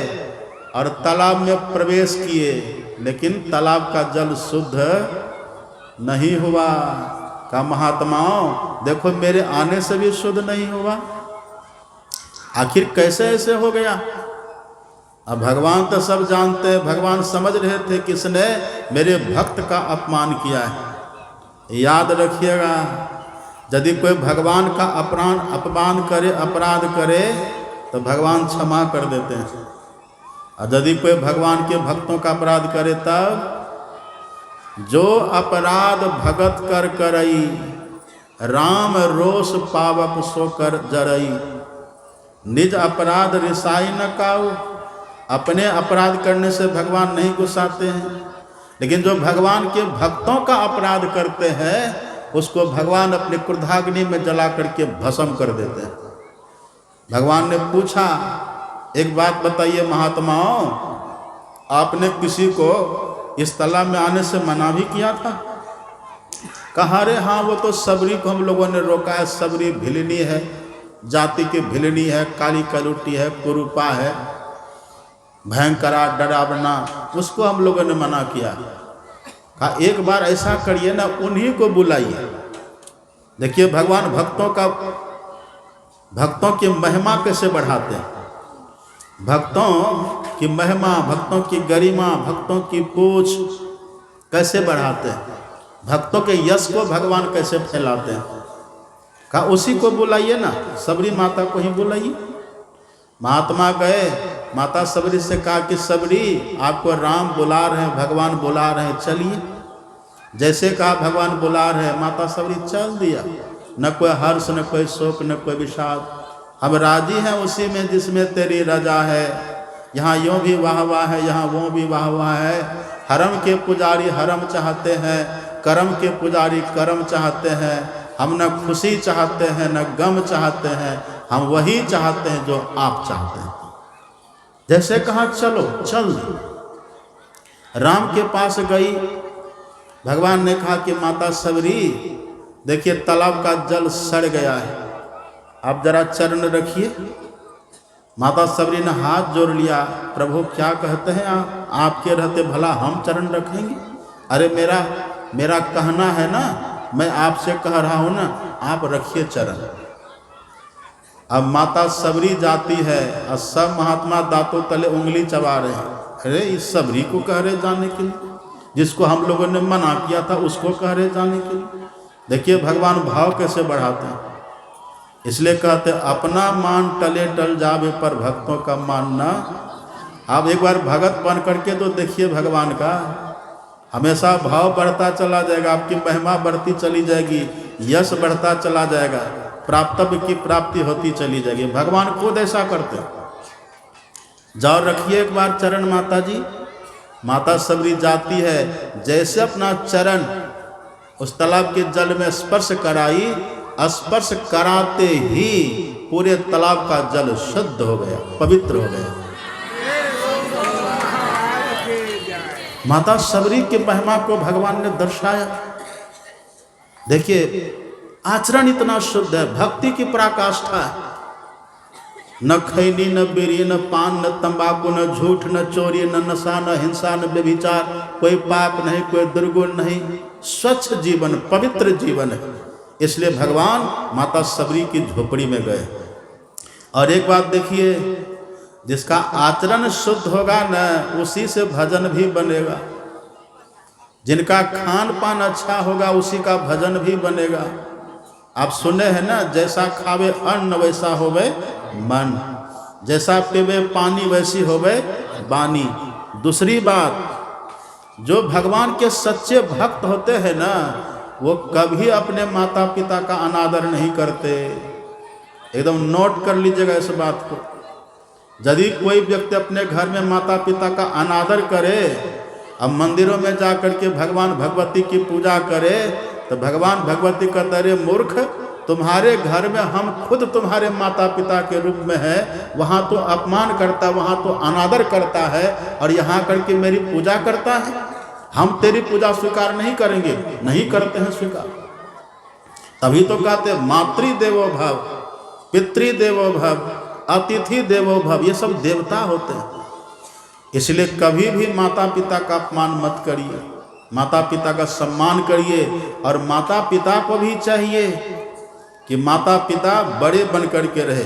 और तालाब में प्रवेश किए, लेकिन तालाब का जल शुद्ध नहीं हुआ। कहा महात्माओं देखो मेरे आने से भी शुद्ध नहीं हुआ, आखिर कैसे ऐसे हो गया। अब भगवान तो सब जानते हैं, भगवान समझ रहे थे किसने मेरे भक्त का अपमान किया है। याद रखिएगा, यदि कोई भगवान का अपमान करे, अपराध करे, तो भगवान क्षमा कर देते हैं। और यदि कोई भगवान के भक्तों का अपराध करे, तब जो अपराध भगत कर करई, राम रोष पावक सो कर जरई। निज अपराध रिसाई न काऊ। अपने अपराध करने से भगवान नहीं गुस्साते हैं, लेकिन जो भगवान के भक्तों का अपराध करते हैं उसको भगवान अपने क्रोधाग्नि में जला करके भस्म कर देते हैं। भगवान ने पूछा एक बात बताइए महात्माओं, आपने किसी को इस तालाब में आने से मना भी किया था। कहा रे हाँ वो तो सबरी को हम लोगों ने रोका है, सबरी भिलनी है, जाति की भिलनी है, काली कलुटी है, कुरूपा है, भयंकरा डरावना, उसको हम लोगों ने मना किया। कहा एक बार ऐसा करिए ना, उन्हीं को बुलाइए। देखिए भगवान भक्तों की महिमा कैसे बढ़ाते हैं, भक्तों की महिमा, भक्तों की गरिमा, भक्तों की पूछ कैसे बढ़ाते हैं, भक्तों के यश को भगवान कैसे फैलाते हैं। कहा उसी को बुलाइए ना, सबरी माता को ही बुलाइए। महात्मा गए, माता सबरी से कहा कि सबरी आपको राम बुला रहे हैं, भगवान बुला रहे हैं, चलिए। जैसे कहा भगवान बुला रहे हैं, माता सबरी चल दिया। न कोई हर्ष, न कोई शोक, न कोई विषाद। हम राजी हैं उसी में जिसमें तेरी रजा है। यहाँ यूँ भी वाह वाह है, यहाँ वो भी वाह वाह है। हरम के पुजारी हरम चाहते हैं, करम के पुजारी करम चाहते हैं। हम न खुशी चाहते हैं न गम चाहते हैं, हम वही चाहते हैं जो आप चाहते हैं। जैसे कहा चलो, चल। राम के पास गई। भगवान ने कहा कि माता सबरी देखिए तालाब का जल सड़ गया है, आप जरा चरण रखिए। माता सबरी ने हाथ जोड़ लिया, प्रभु क्या कहते हैं आप, आपके रहते भला हम चरण रखेंगे? अरे मेरा कहना है ना, मैं आपसे कह रहा हूं ना, आप रखिए चरण। अब माता सबरी जाती है और सब महात्मा दांतों तले उंगली चबा रहे हैं। अरे इस सबरी को कह रहे जाने के लिए, जिसको हम लोगों ने मना किया था उसको कह रहे जाने के लिए। देखिए भगवान भाव कैसे बढ़ाते हैं। इसलिए कहते अपना मान टले टल जावे पर भक्तों का मानना। आप एक बार भगत बन करके तो देखिए भगवान का, हमेशा भाव बढ़ता चला जाएगा, आपकी महिमा बढ़ती चली जाएगी, यश बढ़ता चला जाएगा, प्राप्तव्य की प्राप्ति होती चली जाएगी। भगवान खुद ऐसा करते हैं। जाओ रखिए एक बार चरण माता जी। माता सबरी जाती है, जैसे अपना चरण उस तालाब के जल में स्पर्श कराई, स्पर्श कराते ही पूरे तालाब का जल शुद्ध हो गया, पवित्र हो गया। माता सबरी की महिमा को भगवान ने दर्शाया। देखिए आचरण इतना शुद्ध है, भक्ति की पराकाष्ठा है। न खैनी, न बीड़ी, न पान, न तंबाकू, न झूठ, न चोरी, न नशा, न हिंसा, न व्यभिचार, कोई पाप नहीं, कोई दुर्गुण नहीं, स्वच्छ जीवन, पवित्र जीवन है। इसलिए भगवान माता सबरी की झोपड़ी में गए। और एक बात देखिए, जिसका आचरण शुद्ध होगा न, उसी से भजन भी बनेगा। जिनका खान पान अच्छा होगा उसी का भजन भी बनेगा। आप सुने हैं ना, जैसा खावे अन्न वैसा होवे मन, जैसा पीवे पानी वैसी होवे वाणी। दूसरी बात, जो भगवान के सच्चे भक्त होते हैं ना, वो कभी अपने माता पिता का अनादर नहीं करते। एकदम नोट कर लीजिएगा इस बात को। यदि कोई व्यक्ति अपने घर में माता पिता का अनादर करे, अब मंदिरों में जा कर के भगवान भगवती की पूजा करे, तो भगवान भगवती कहते अरे मूर्ख, तुम्हारे घर में हम खुद तुम्हारे माता पिता के रूप में है, वहाँ तो अपमान करता, वहाँ तो अनादर करता है, और यहाँ करके मेरी पूजा करता है। हम तेरी पूजा स्वीकार नहीं करेंगे, नहीं करते हैं स्वीकार। तभी तो कहते मातृदेवो भव, पितृदेवो भव, अतिथि देवो भव, ये सब देवता होते हैं। इसलिए कभी भी माता पिता का अपमान मत करिए, माता पिता का सम्मान करिए। और माता पिता को भी चाहिए कि माता पिता बड़े बन कर के रहे,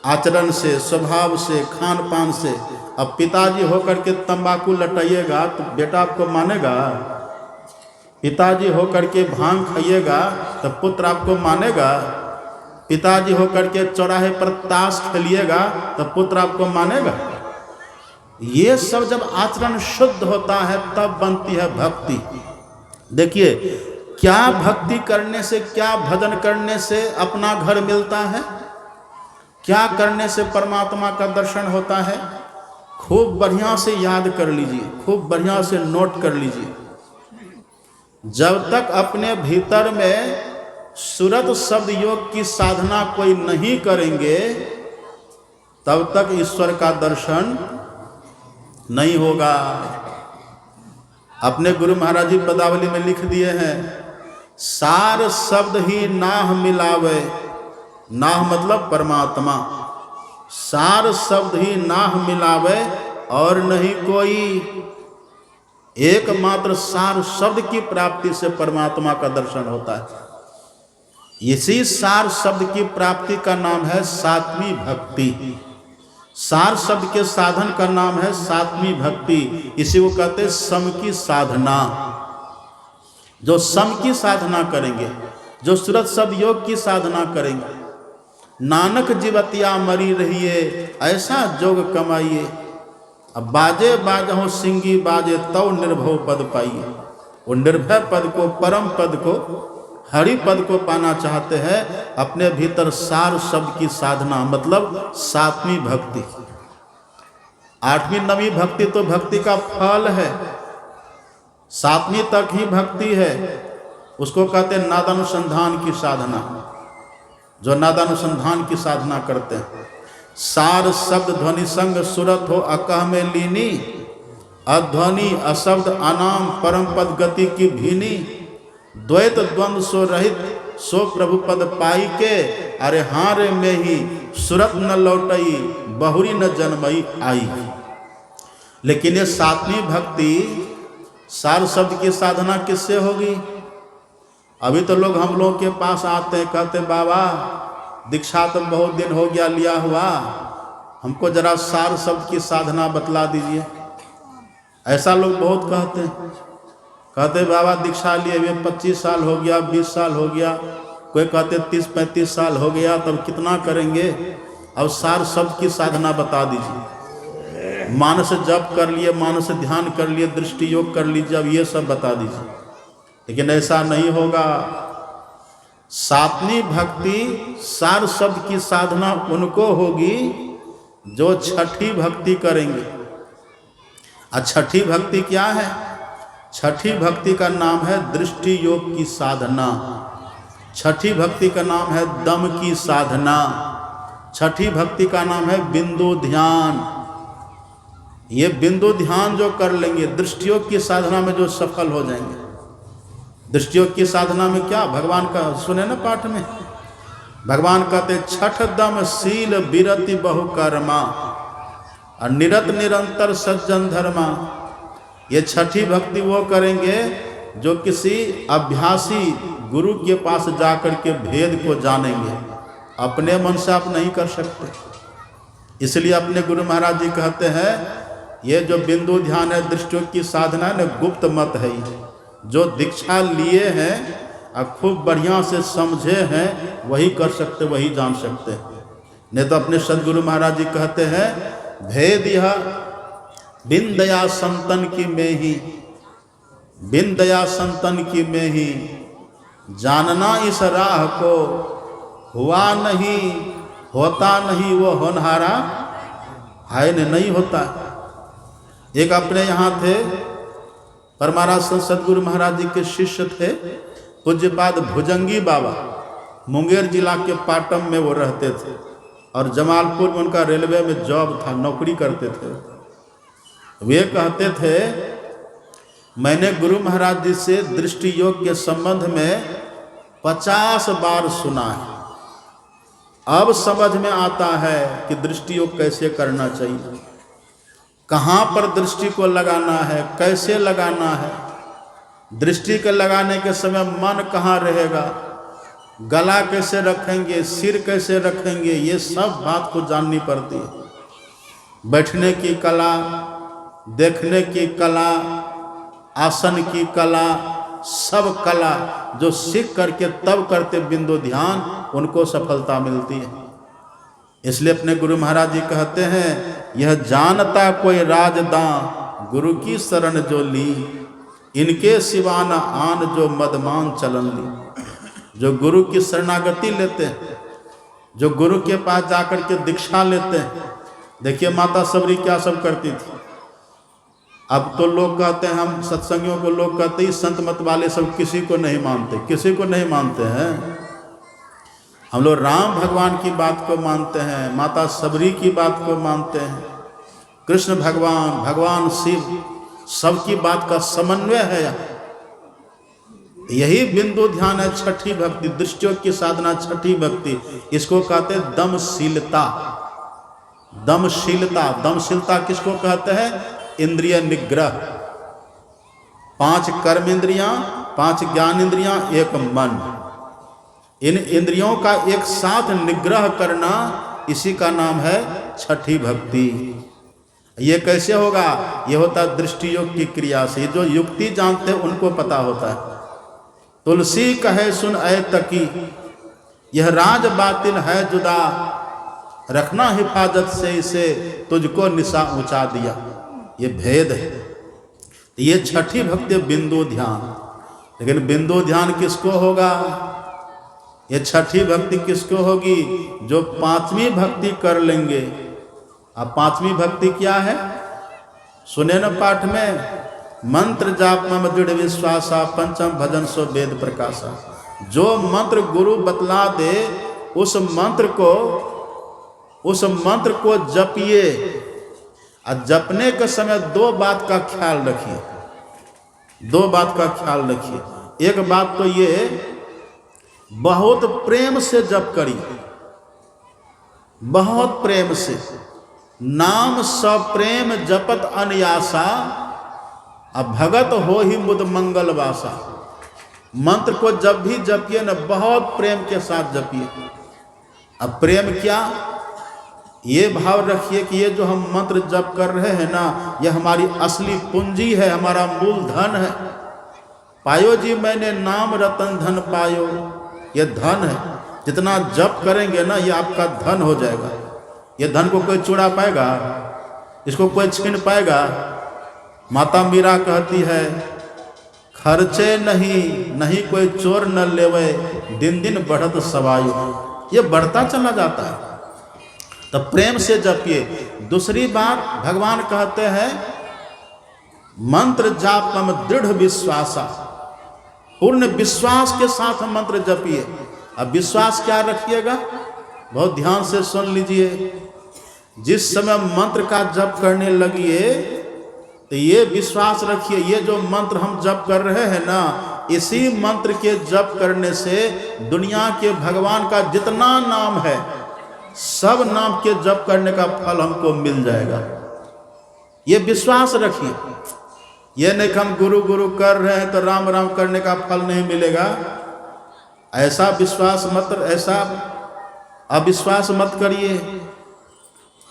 आचरण से, स्वभाव से, खान पान से। अब पिताजी होकर के तंबाकू लटाइएगा तो बेटा आपको मानेगा? पिताजी होकर के भांग खाइएगा तो पुत्र आपको मानेगा? पिताजी होकर के चौराहे पर ताश खेलिएगा तो पुत्र आपको मानेगा? ये सब जब आचरण शुद्ध होता है तब बनती है भक्ति। देखिए क्या भक्ति करने से, क्या भजन करने से अपना घर मिलता है, क्या करने से परमात्मा का दर्शन होता है। खूब बढ़िया से याद कर लीजिए, खूब बढ़िया से नोट कर लीजिए। जब तक अपने भीतर में सुरत शब्द योग की साधना कोई नहीं करेंगे, तब तक ईश्वर का दर्शन नहीं होगा। अपने गुरु महाराज जी पदावली में लिख दिए हैं, सार शब्द ही नाह मिलावे, नाह मतलब परमात्मा, सार शब्द ही नाह मिलावे और नहीं कोई। एकमात्र सार शब्द की प्राप्ति से परमात्मा का दर्शन होता है। इसी सार शब्द की प्राप्ति का नाम है सात्वी भक्ति। सार शब्द के साधन का नाम है सात्वी भक्ति। इसी को कहते हैं सम की साधना। जो सम की साधना करेंगे, जो सुरत शब्द योग की साधना करेंगे, नानक जीवतिया मरी रहिए, ऐसा जोग कमाइए। अब बाजे बाजहो सिंगी बाजे, तव निर्भव पद पाइए। वो निर्भय पद को, परम पद को, हरि पद को पाना चाहते हैं, अपने भीतर सार शब्द की साधना, मतलब सातवीं भक्ति। आठवीं नवीं भक्ति तो भक्ति का फल है, सातवीं तक ही भक्ति है। उसको कहते हैं नादानुसंधान की साधना। जो नादानुसंधान की साधना करते हैं, सार शब्द ध्वनि संग सुरत हो अकह में लीनी, अध्वनि अशब्द अनाम परम पद गति की भीनी, द्वैत द्वंद्व सो रहित सो प्रभु पद पाई के, अरे हारे में ही सुरत न लौटई बहुरी न जन्मई आई। लेकिन ये सातवीं भक्ति सार शब्द की साधना किससे होगी? अभी तो लोग हम लोगों के पास आते हैं, कहते बाबा दीक्षा तो बहुत दिन हो गया लिया हुआ, हमको जरा सार शब्द की साधना बतला दीजिए। ऐसा लोग बहुत कहते हैं। कहते बाबा दीक्षा लिए हुए 25 साल हो गया, 20 साल हो गया, कोई कहते 30-35 साल हो गया, तब कितना करेंगे? अब सार शब्द की साधना बता दीजिए। मानस जप कर लिए, मानस ध्यान कर लिए, दृष्टि योग कर लीजिए, अब ये सब बता दीजिए। लेकिन ऐसा नहीं होगा। सातवीं भक्ति सार शब्द की साधना उनको होगी जो छठी भक्ति करेंगे। और छठी भक्ति क्या है? छठी भक्ति का नाम है दृष्टि योग की साधना। छठी भक्ति का नाम है दम की साधना। छठी भक्ति का नाम है बिंदु ध्यान। ये बिंदु ध्यान जो कर लेंगे, दृष्टि योग की साधना में जो सफल हो जाएंगे। दृष्टि योग की साधना में क्या, भगवान का सुने ना पाठ में, भगवान कहते छठ दम शील विरति बहुकर्मा और निरत निरंतर सज्जन धर्मा। ये छठी भक्ति वो करेंगे जो किसी अभ्यासी गुरु के पास जाकर के भेद को जानेंगे। अपने मन से आप नहीं कर सकते। इसलिए अपने गुरु महाराज जी कहते हैं ये जो बिंदु ध्यान है, दृष्टि की साधना है, गुप्त मत है। जो दीक्षा लिए हैं और खूब बढ़िया से समझे हैं वही कर सकते, वही जान सकते हैं। नहीं तो अपने सदगुरु महाराज जी कहते हैं भेद यह बिन दया संतन की में ही, बिन दया संतन की में ही, जानना इस राह को हुआ नहीं, होता नहीं वो होनहारा है नहीं होता। एक अपने यहाँ थे परमाराज सदगुरु महाराज जी के शिष्य थे, पूज्यपाद भुजंगी बाबा। मुंगेर जिला के पाटम में वो रहते थे और जमालपुर में उनका रेलवे में जॉब था, नौकरी करते थे। वे कहते थे मैंने गुरु महाराज जी से दृष्टि योग के संबंध में 50 बार सुना है, अब समझ में आता है कि दृष्टि योग कैसे करना चाहिए, कहाँ पर दृष्टि को लगाना है, कैसे लगाना है, दृष्टि के लगाने के समय मन कहाँ रहेगा, गला कैसे रखेंगे, सिर कैसे रखेंगे, ये सब बात को जाननी पड़ती है। बैठने की कला, देखने की कला, आसन की कला, सब कला जो सीख करके तब करते बिंदु ध्यान, उनको सफलता मिलती है। इसलिए अपने गुरु महाराज जी कहते हैं यह जानता कोई राजदां गुरु की शरण जो ली, इनके सिवा न आन जो मदमान चलन ली। जो गुरु की शरणागति लेते हैं, जो गुरु के पास जाकर के दीक्षा लेते हैं। देखिए माता सबरी क्या सब करती थी। अब तो लोग कहते हैं, हम सत्संगियों को लोग कहते हैं संत मत वाले सब किसी को नहीं मानते, किसी को नहीं मानते हैं। हम लोग राम भगवान की बात को मानते हैं, माता सबरी की बात को मानते हैं, कृष्ण भगवान, भगवान शिव, सबकी बात का समन्वय है। यही बिंदु ध्यान है छठी भक्ति, दृष्टियों की साधना छठी भक्ति। इसको कहते हैं दमशीलता। दमशीलता, दमशीलता किसको कहते हैं? इंद्रिय निग्रह। 5 कर्म इंद्रियां, 5 ज्ञान इंद्रियां, 1 मन। इन इंद्रियों का एक साथ निग्रह करना, इसी का नाम है छठी भक्ति। ये कैसे होगा? ये होता है दृष्टि योग की क्रिया से। जो युक्ति जानते हैं उनको पता होता है। तुलसी कहे सुन ऐ तकी, यह राज बातिल है जुदा, रखना हिफाजत से इसे, तुझको निशा ऊंचा दिया। ये भेद है। ये छठी भक्ति बिंदु ध्यान। लेकिन बिंदु ध्यान किसको होगा? ये छठी भक्ति किसको होगी? जो पांचवी भक्ति कर लेंगे। अब पांचवी भक्ति क्या है? सुने न पाठ में, मंत्र जाप मम दृढ़ विश्वासा, पंचम भजन सो वेद प्रकाशा। जो मंत्र गुरु बतला दे उस मंत्र को जपिए। और जपने के समय दो बात का ख्याल रखिए, दो बात का ख्याल रखिए। एक बात तो ये, बहुत प्रेम से जप करिए, बहुत प्रेम से। नाम सप्रेम जपत अनयासा, अब भगत हो ही मुद मंगल वासा। मंत्र को जब भी जपिए न, बहुत प्रेम के साथ जपिए। अब प्रेम क्या? ये भाव रखिए कि ये जो हम मंत्र जप कर रहे हैं ना, यह हमारी असली पूंजी है, हमारा मूल धन है। पायो जी मैंने नाम रतन धन पायो, ये धन है। जितना जप करेंगे ना, ये आपका धन हो जाएगा। ये धन को कोई चुरा पाएगा? इसको कोई छीन पाएगा? माता मीरा कहती है, खर्चे नहीं कोई चोर न लेवे, दिन दिन बढ़त सवायु। ये बढ़ता चला जाता है। तो प्रेम से जपिए। दूसरी बात, भगवान कहते हैं मंत्र जापम दृढ़ विश्वासा, पूर्ण विश्वास के साथ मंत्र जपिए। अब विश्वास क्या रखिएगा? बहुत ध्यान से सुन लीजिए। जिस समय मंत्र का जप करने लगिए तो ये विश्वास रखिए, ये जो मंत्र हम जप कर रहे हैं ना, इसी मंत्र के जप करने से दुनिया के भगवान का जितना नाम है, सब नाम के जप करने का फल हमको मिल जाएगा। ये विश्वास रखिए। ये नहीं कि हम गुरु गुरु कर रहे हैं तो राम राम करने का फल नहीं मिलेगा। ऐसा विश्वास मत, ऐसा अविश्वास मत करिए।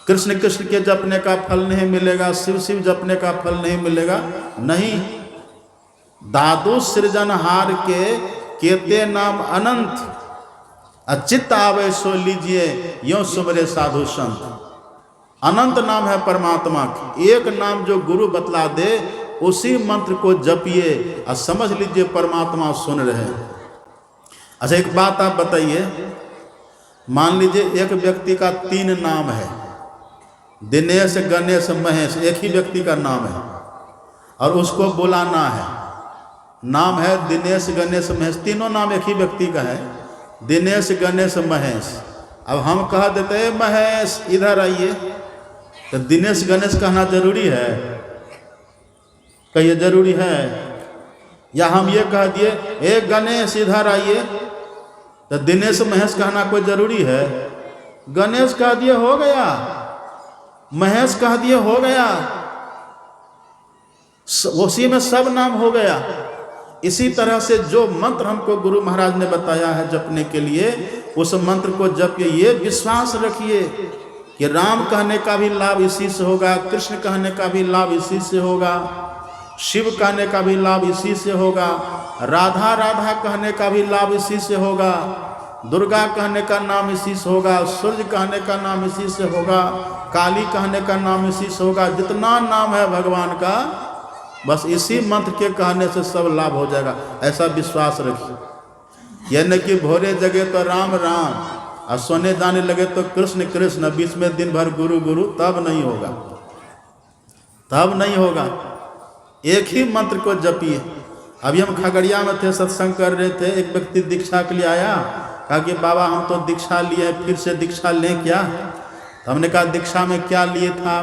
कृष्ण कृष्ण के जपने का फल नहीं मिलेगा, शिव शिव जपने का फल नहीं मिलेगा। नहीं, दादू सृजनहार के केते नाम अनंत, अचित आवे सो लीजिए, यो सुमरे साधु संत। अनंत नाम है परमात्मा की। एक नाम जो गुरु बतला दे, उसी मंत्र को जपिए और समझ लीजिए परमात्मा सुन रहे हैं। अच्छा, एक बात आप बताइए, मान लीजिए एक व्यक्ति का 3 नाम है, दिनेश गणेश महेश, एक ही व्यक्ति का नाम है और उसको बुलाना है। नाम है दिनेश गणेश महेश, तीनों नाम एक ही व्यक्ति का है, दिनेश गणेश महेश। अब हम कह देते हैं महेश इधर आइए, तो दिनेश गणेश कहना जरूरी है? कहिए जरूरी है? या हम ये कह दिए ए गणेश इधर आइए, तो दिनेश महेश कहना कोई जरूरी है? गणेश कह दिए हो गया, महेश कह दिए हो गया, उसी में सब नाम हो गया। इसी तरह से जो मंत्र हमको गुरु महाराज ने बताया है जपने के लिए, उस मंत्र को जपिए। ये विश्वास रखिए कि राम कहने का भी लाभ इसी से होगा, कृष्ण कहने का भी लाभ इसी से होगा, शिव कहने का भी लाभ इसी से होगा, राधा राधा कहने का भी लाभ इसी से होगा, दुर्गा कहने का नाम इसी से होगा, सूर्य कहने का नाम इसी से होगा, काली कहने का नाम इसी से होगा। जितना नाम है भगवान का, बस इसी मंत्र के कहने से सब लाभ हो जाएगा। ऐसा विश्वास रखिए। यह नहीं कि भोरे जगे तो राम राम और सोने जाने लगे तो कृष्ण कृष्ण, बीच में दिन भर गुरु गुरु, तब नहीं होगा, तब नहीं होगा। एक ही मंत्र को जपिए। अभी हम खगड़िया में थे, सत्संग कर रहे थे, एक व्यक्ति दीक्षा के लिए आया, कहा कि बाबा हम तो दीक्षा लिए, फिर से दीक्षा लें क्या? तो हमने कहा दीक्षा में क्या लिए था?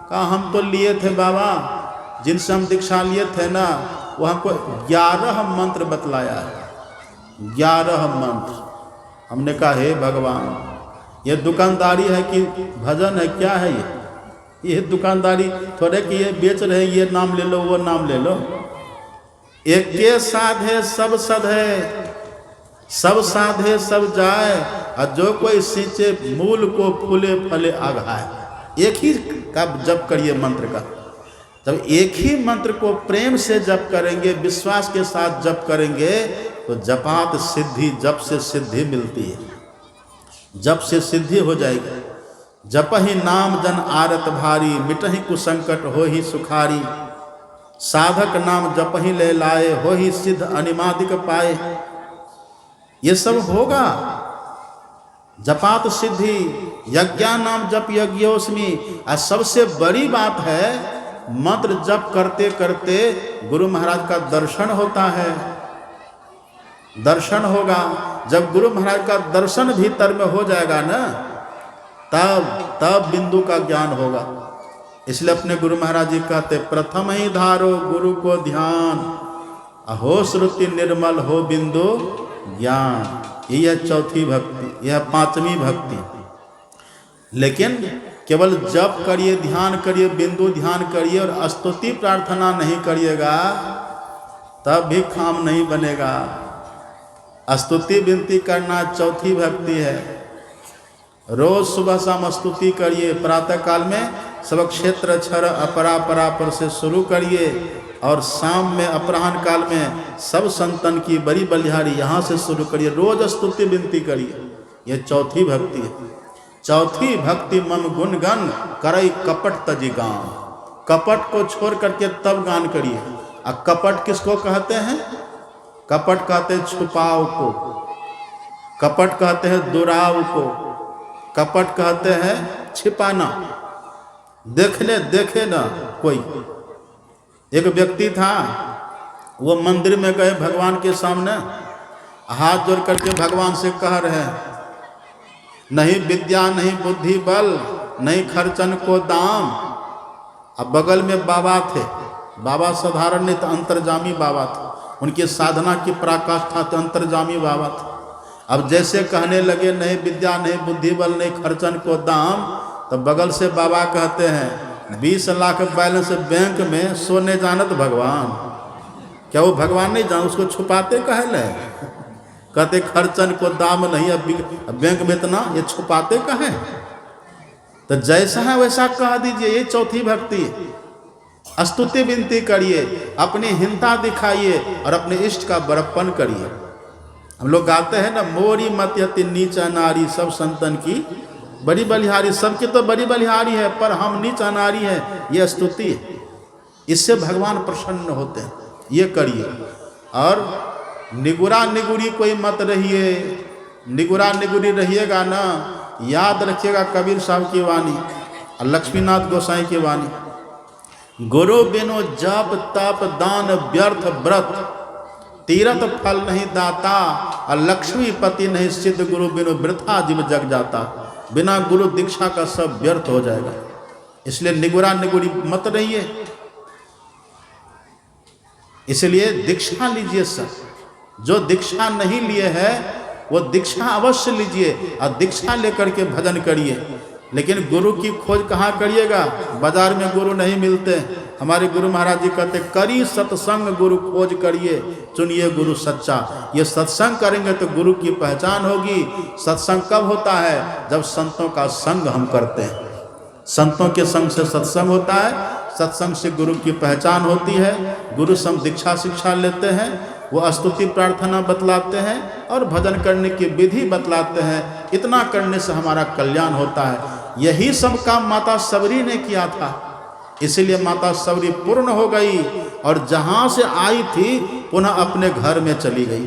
कहा हम तो लिए थे बाबा, जिनसे हम दीक्षा लिए थे ना, वो हमको 11 मंत्र बतलाया है, 11 मंत्र। हमने कहा हे भगवान, ये दुकानदारी है कि भजन है, क्या है ये दुकानदारी थोड़े कि ये बेच रहे, ये नाम ले लो वो नाम ले लो। एक के साधे सब सधे, सब साधे सब जाए, और जो कोई सींचे मूल को फूले फले आघाए। एक ही का जप करिए मंत्र का। जब एक ही मंत्र को प्रेम से जप करेंगे, विश्वास के साथ जप करेंगे, तो जपात सिद्धि, जप से सिद्धि मिलती है। जप से सिद्धि हो जाएगी। जप ही नाम जन आरत भारी, मिटहि कुसंकट हो ही सुखारी। साधक नाम जप ही ले लाए, हो ही सिद्ध अनिमादिक पाए। ये सब होगा। जपात सिद्धि, यज्ञा नाम जप यज्ञोस्मि। और सबसे बड़ी बात है, मंत्र जप करते करते गुरु महाराज का दर्शन होता है। दर्शन होगा। जब गुरु महाराज का दर्शन भीतर में हो जाएगा ना, तब बिंदु का ज्ञान होगा। इसलिए अपने गुरु महाराज जी कहते, प्रथम ही धारो गुरु को ध्यान, हो श्रुति निर्मल हो बिंदु ज्ञान। यह चौथी भक्ति, यह पांचवी भक्ति। लेकिन केवल जप करिए, ध्यान करिए, बिंदु ध्यान करिए और स्तुति प्रार्थना नहीं करिएगा, तब भी काम नहीं बनेगा। स्तुति विनती करना चौथी भक्ति है। रोज सुबह शाम स्तुति करिए। प्रातः काल में सब क्षेत्र क्षर अपरा परापर से शुरू करिए और शाम में अपराह्न काल में सब संतन की बड़ी बलिहारी यहाँ से शुरू करिए। रोज स्तुति विनती करिए। ये चौथी भक्ति है। चौथी भक्ति मम गुणगन करई कपट तजी गान। कपट को छोड़ करके तब गान करिए। और कपट किसको कहते हैं? कपट कहते हैं छुपाव को, कपट कहते हैं दुराव को, कपट कहते हैं छिपाना। देखे ना कोई। एक व्यक्ति था, वो मंदिर में गए भगवान के सामने, हाथ जोड़ करके भगवान से कह रहे हैं, नहीं विद्या नहीं बुद्धि बल नहीं खर्चन को दाम। अब बगल में बाबा थे। बाबा साधारण नहीं तो अंतर्जामी बाबा थे। उनकी साधना की पराकाष्ठा तो अंतर्जामी बाबा थे। अब जैसे कहने लगे नहीं विद्या नहीं बुद्धि बल नहीं खर्चन को दाम, तो बगल से बाबा कहते हैं 20 लाख बैलेंस बैंक में सोने जानत भगवान। क्या वो भगवान नहीं जान? उसको छुपाते कहले? कहते खर्चन को दाम नहीं, अब बैंक में इतना, ये छुपाते कहें? तो जैसा है वैसा कह दीजिए। ये चौथी भक्ति। स्तुति विनती करिए, अपनी हिंता दिखाइए और अपने इष्ट का बड़प्पन करिए। हम लोग गाते हैं ना, मोरी मत यति नीचा नारी सब संतन की बड़ी बलिहारी। सबकी तो बड़ी बलिहारी है, पर हम नीचा नारी है, ये स्तुति है। इससे भगवान प्रसन्न होते हैं। ये करिए। और निगुरा निगुरी कोई मत रहिए। निगुरा निगुरी रहिएगा ना, याद रखिएगा कबीर साहब की वाणी और लक्ष्मीनाथ गोसाई की वाणी। गुरु बिनु जप तप दान व्यर्थ व्रत, तीरथ फल नहीं दाता और लक्ष्मीपति नहीं सिद्ध। गुरु बिनु वृथा जीव जग जाता। बिना गुरु दीक्षा का सब व्यर्थ हो जाएगा। इसलिए निगुरा निगुरी मत रहिए। इसलिए दीक्षा लीजिए। सब जो दीक्षा नहीं लिए है वो दीक्षा अवश्य लीजिए और दीक्षा लेकर के भजन करिए। लेकिन गुरु की खोज कहाँ करिएगा? बाजार में गुरु नहीं मिलते। हमारे गुरु महाराज जी कहते, करी सत्संग गुरु खोज करिए, चुनिए गुरु सच्चा। ये सत्संग करेंगे तो गुरु की पहचान होगी। सत्संग कब होता है? जब संतों का संग हम करते हैं। संतों के संग से सत्संग होता है, सत्संग से गुरु की पहचान होती है। गुरु से हम दीक्षा शिक्षा लेते हैं, वो स्तुति प्रार्थना बतलाते हैं और भजन करने की विधि बतलाते हैं। इतना करने से हमारा कल्याण होता है। यही सब काम माता सबरी ने किया था। इसीलिए माता सबरी पूर्ण हो गई और जहाँ से आई थी पुनः अपने घर में चली गई।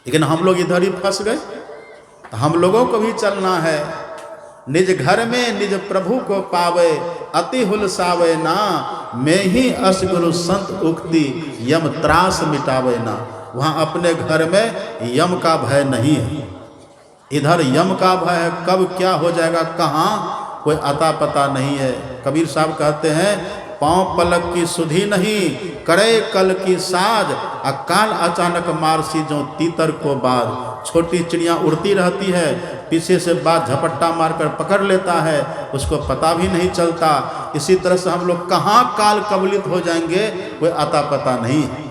लेकिन हम लोग इधर ही फंस गए। तो हम लोगों को भी चलना है। निज घर में निज प्रभु को पावे, अति हुलसावे ना। मैं ही अस गुरु संत उक्ति, यम त्रास मिटावे ना। वहाँ अपने घर में यम का भय नहीं है। इधर यम का भय है। कब क्या हो जाएगा, कहाँ, कोई अता पता नहीं है। कबीर साहब कहते हैं, पाँव पलक की सुधी नहीं, करे कल की साज। अकाल अचानक मारसी जो तीतर को बाद। छोटी चिड़िया उड़ती रहती है, पीछे से बात झपट्टा मारकर पकड़ लेता है, उसको पता भी नहीं चलता। इसी तरह से हम लोग कहाँ काल कबलित हो जाएंगे, कोई अता पता नहीं है।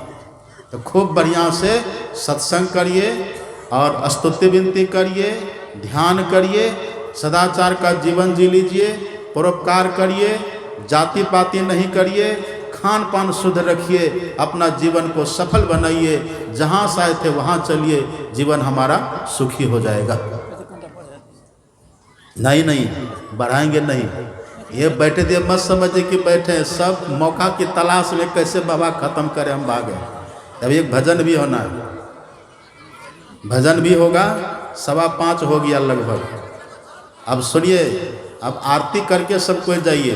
तो खूब बढ़िया से सत्संग करिए और स्तुति विनती करिए, ध्यान करिए, सदाचार का जीवन जी लीजिए, परोपकार करिए, जाति पाति नहीं करिए, खान पान शुद्ध रखिए, अपना जीवन को सफल बनाइए। जहाँ से आए थे वहाँ चलिए, जीवन हमारा सुखी हो जाएगा। नहीं नहीं, बढ़ाएंगे नहीं। ये बैठे थे, मत समझे कि बैठे हैं, सब मौका की तलाश में कैसे बाबा खत्म करें हम भागे। अब एक भजन भी होना है, भजन भी होगा, 5:15 हो गया लगभग। अब सुनिए, अब आरती करके सब कोई जाइए।